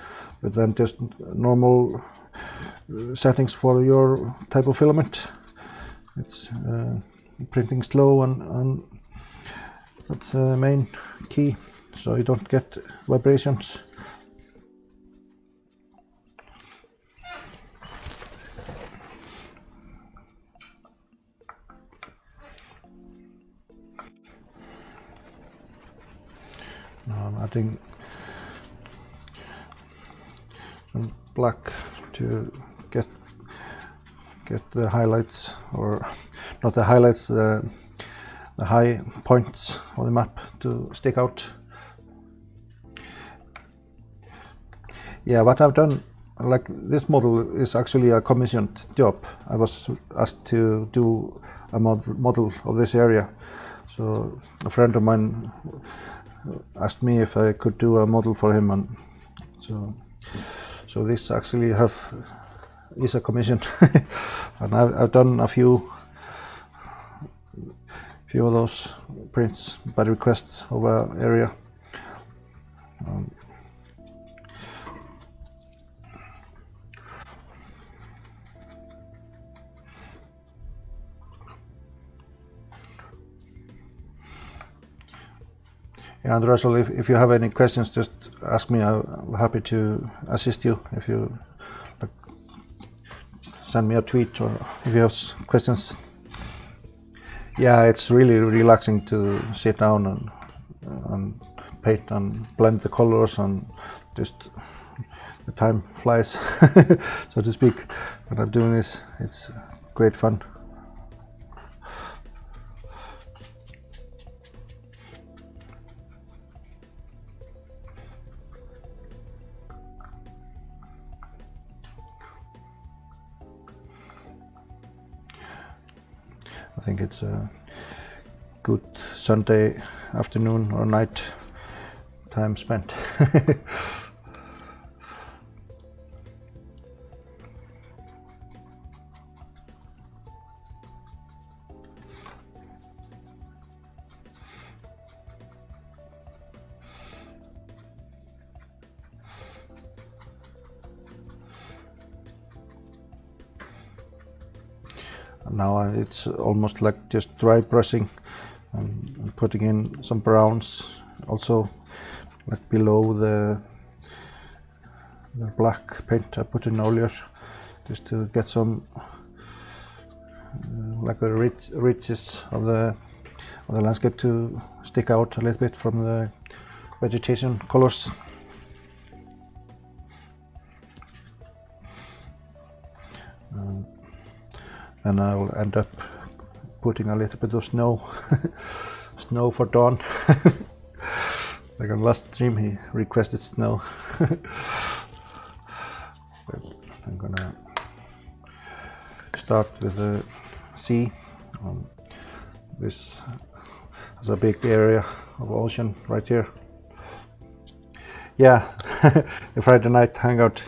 but then just normal settings for your type of filament. It's printing slow, and that's the main key. so you don't get vibrations. Now I'm adding some black to get the highlights, or not the highlights, the high points on the map to stick out. Yeah, what I've done, like this model is actually a commissioned job. I was asked to do a model of this area, so a friend of mine asked me if I could do a model for him, and so this actually is a commission. And I've done a few of those prints by request of an area. Yeah, and Russell, if you have any questions, just ask me. I'm happy to assist you. If you send me a tweet, or if you have questions. Yeah, it's really relaxing to sit down and paint and blend the colors, and just the time flies, so to speak. When I'm doing this, it's great fun. I think it's a good Sunday afternoon or night time spent. Now it's almost like just dry brushing and putting in some browns, also like below the black paint I put in earlier, just to get some like the ridges of the landscape to stick out a little bit from the vegetation colors. And I will end up putting a little bit of snow, snow for Dawn. Like on last stream, he requested snow. I'm gonna start with the sea. This has a big area of ocean right here. Yeah, the Friday night hangout.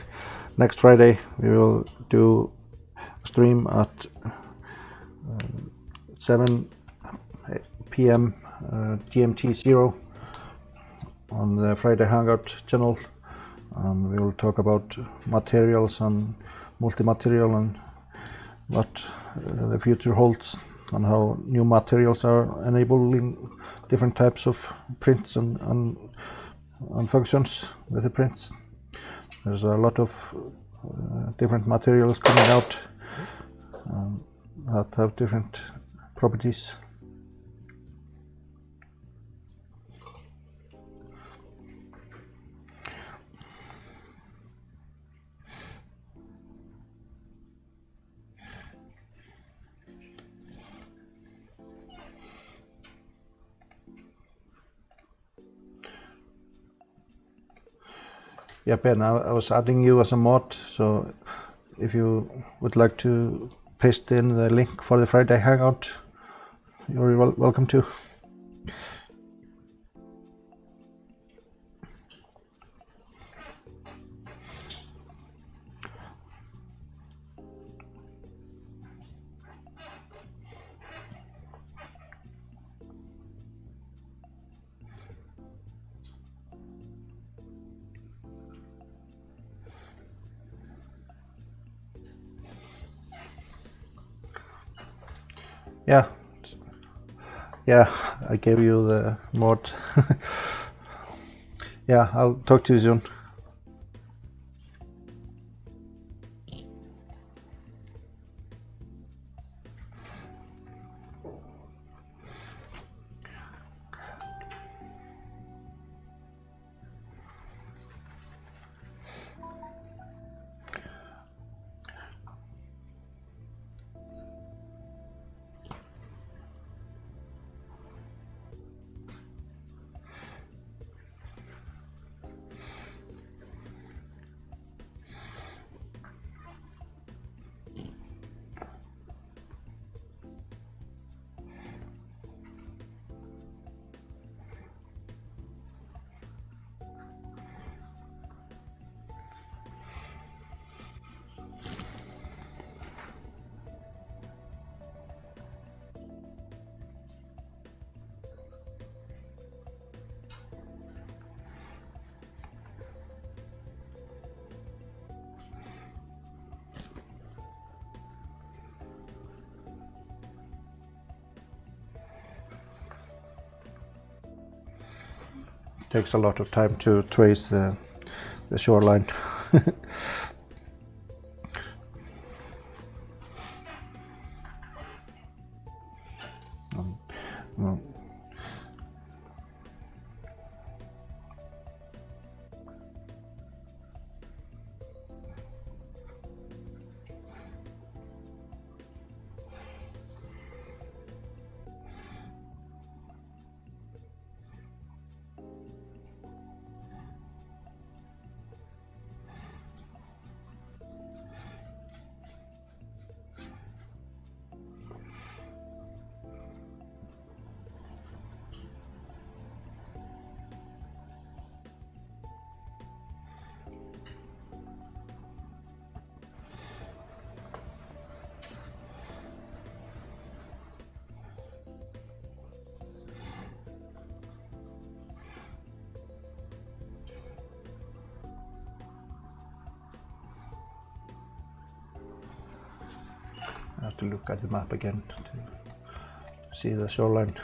Next Friday we will do a stream at 7 p.m. GMT 0 on the Friday Hangout channel. We will talk about materials and multi-material and what the future holds, and how new materials are enabling different types of prints and functions with the prints. There's a lot of different materials coming out that have different properties. Yeah, Ben, I was adding you as a mod, so if you would like to paste in the link for the Friday Hangout, you're welcome to. Yeah, I gave you the mod. Yeah, I'll talk to you soon. Takes a lot of time to trace the shoreline. Well, I have to look at the map again to see the shoreline.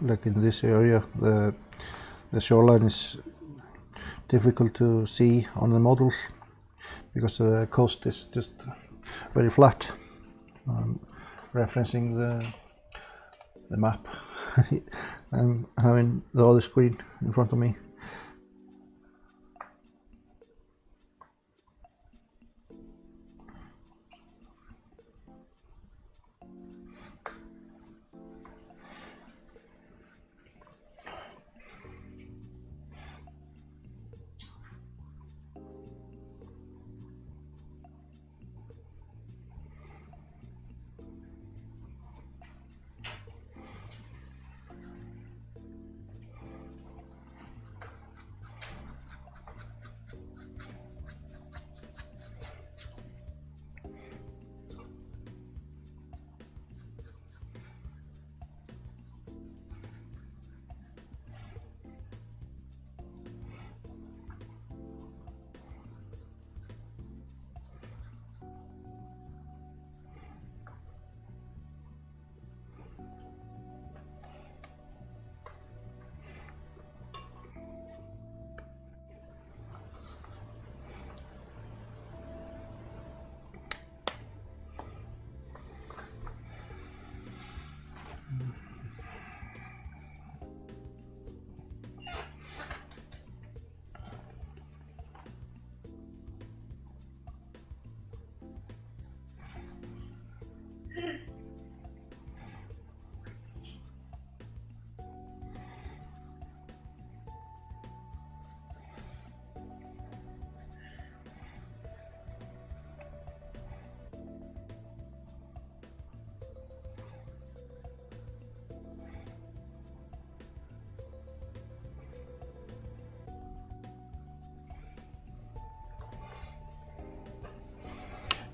Like in this area, the shoreline is difficult to see on the model because the coast is just very flat. Referencing the map and having the other screen in front of me.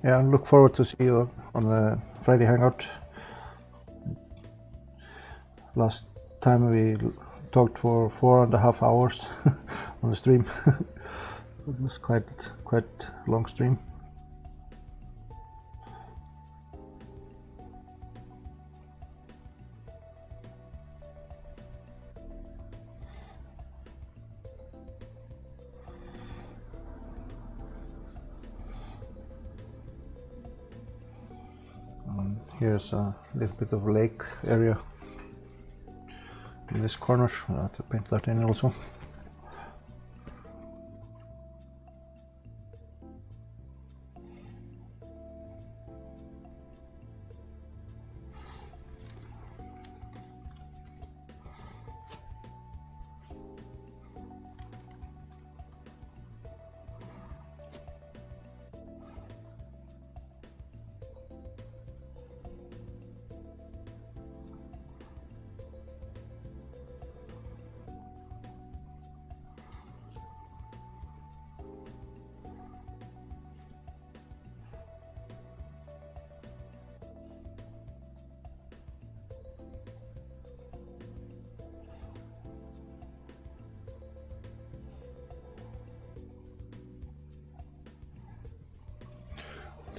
Yeah, I look forward to see you on the Friday Hangout. Last time we talked for 4.5 hours on the stream. It was quite long stream. Here's a little bit of lake area in this corner. I have to paint that in also.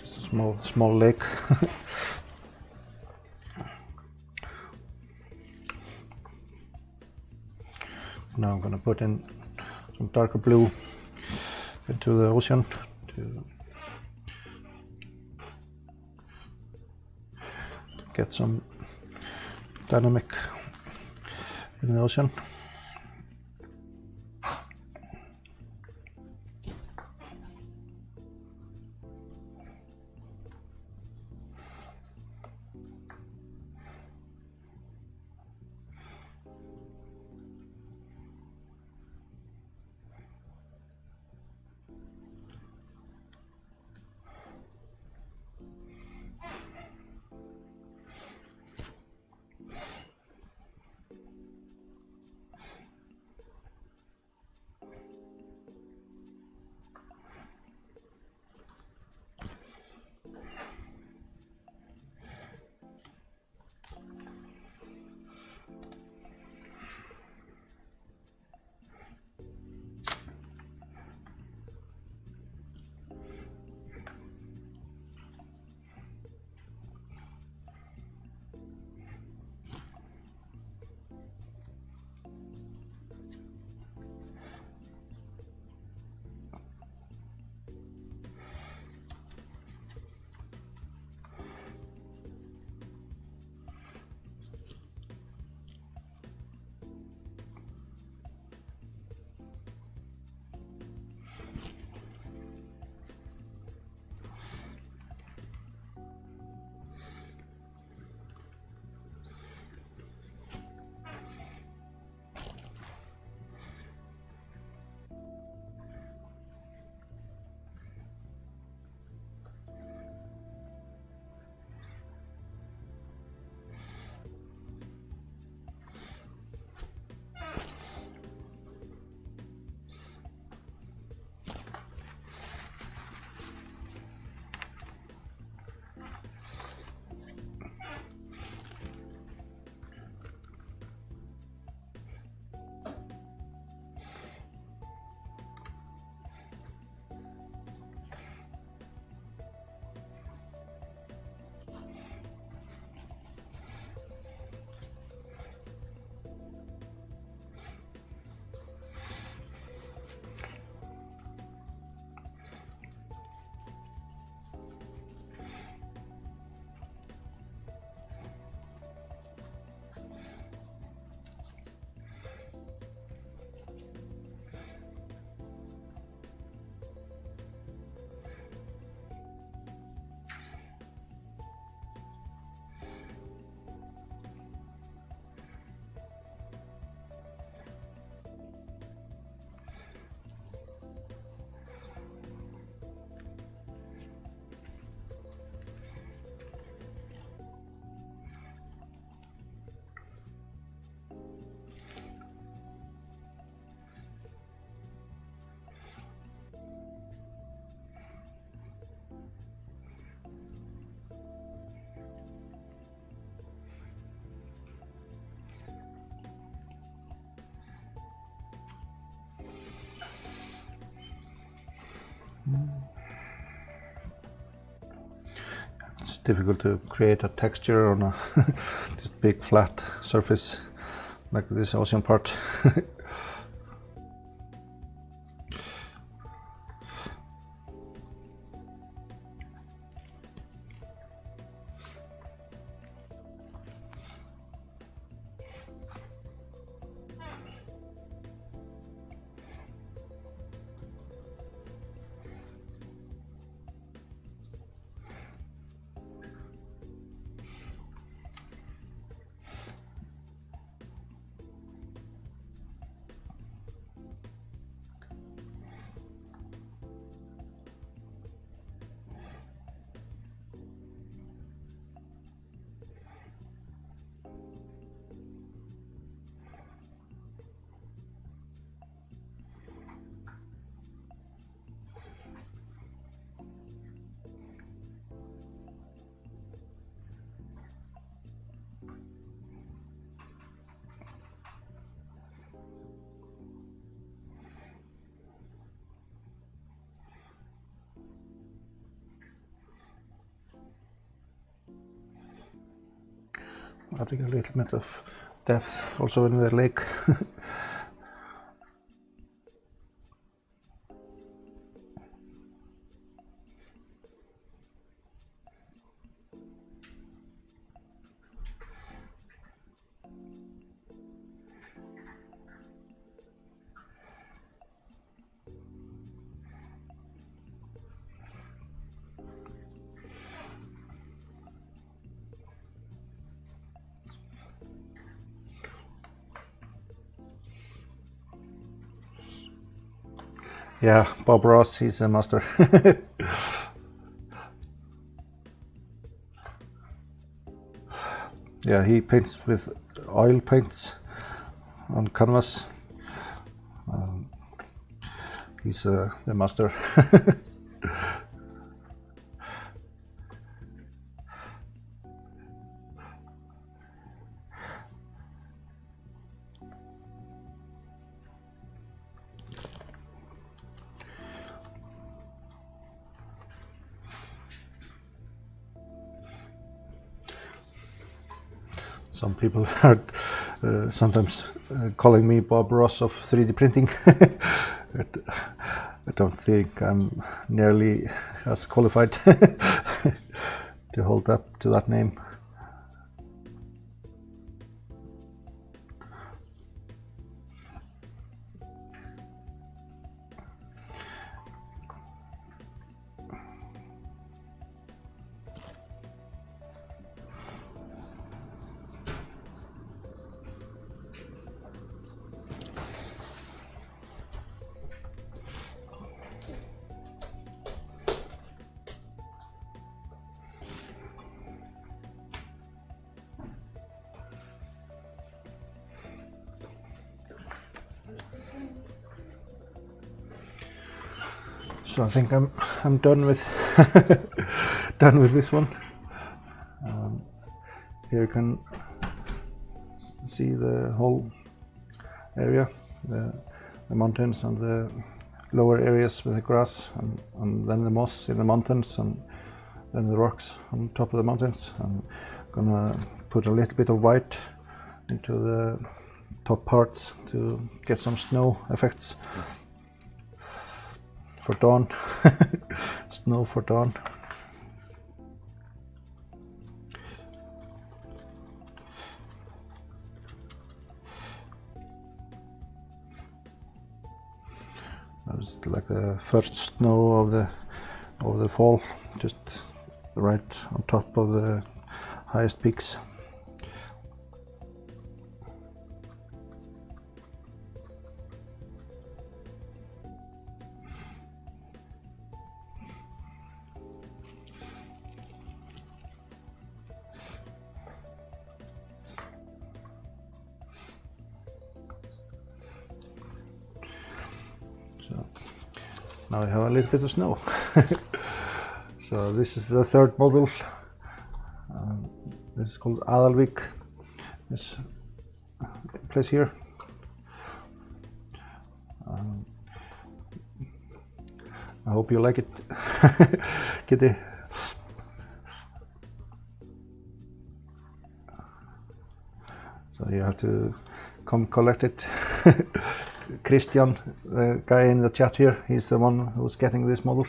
Just a small lake. Now I'm gonna put in some darker blue into the ocean to get some dynamic in the ocean. difficult to create a texture on a this big flat surface like this ocean part. Adding a little bit of depth also in the lake. Yeah, Bob Ross, he's a master. Yeah, he paints with oil paints on canvas. He's the master. Some people are sometimes calling me Bob Ross of 3D printing. I don't think I'm nearly as qualified to hold up to that name. So I think I'm done with done with this one. Here you can see the whole area, the mountains and the lower areas with the grass, and then the moss in the mountains, and then the rocks on top of the mountains. I'm gonna put a little bit of white into the top parts to get some snow effects for dawn. Snow for dawn. That was like the first snow of the fall, just right on top of the highest peaks. Now I have a little bit of snow. So this is the third module. This is called Aðalvík, this place here. I hope you like it, Kitty. have to come collect it. Christian, the guy in the chat here, he's the one who's getting this model.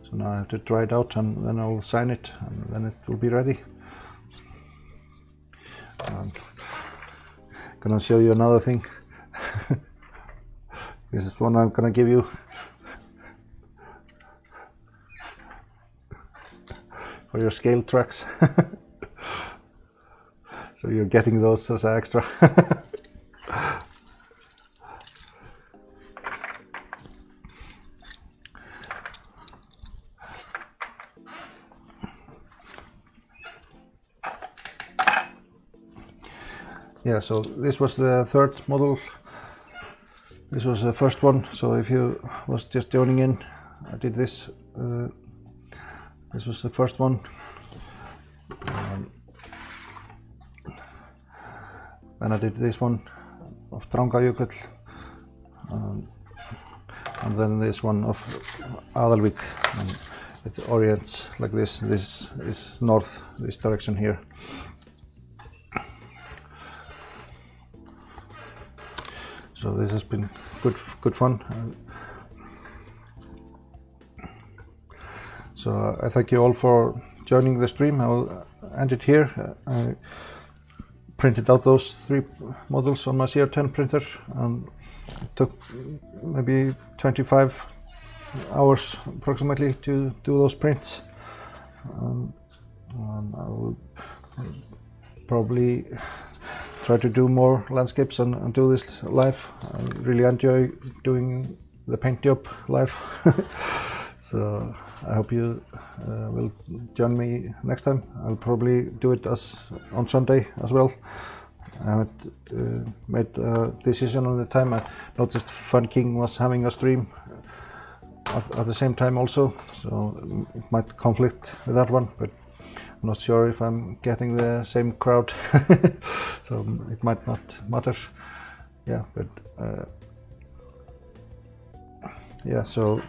So now I have to try it out, and then I'll sign it, and then it will be ready. I'm gonna show you another thing. This is one I'm gonna give you. For your scale tracks. So you're getting those as an extra. Yeah, so this was the third model. This was the first one, so if you was just joining in, I did this. This was the first one. Then I did this one of Drangajökull, and then this one of Aðalvík, and it orients like this. This is north, this direction here. So this has been good fun. So I thank you all for joining the stream. I will end it here. I printed out those 3 models on my CR10 printer, and it took maybe 25 hours approximately to do those prints. I will probably try to do more landscapes and do this live. I really enjoy doing the paint job live. So I hope you will join me next time. I'll probably do it on Sunday as well. I haven't made a decision on the time. I noticed Fun King was having a stream at the same time also, so it might conflict with that one, but I'm not sure if I'm getting the same crowd. So it might not matter. Yeah, but yeah, so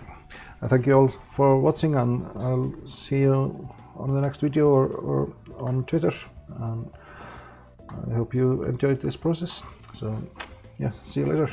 I thank you all for watching, and I'll see you on the next video or on Twitter. And I hope you enjoyed this process. So yeah, see you later.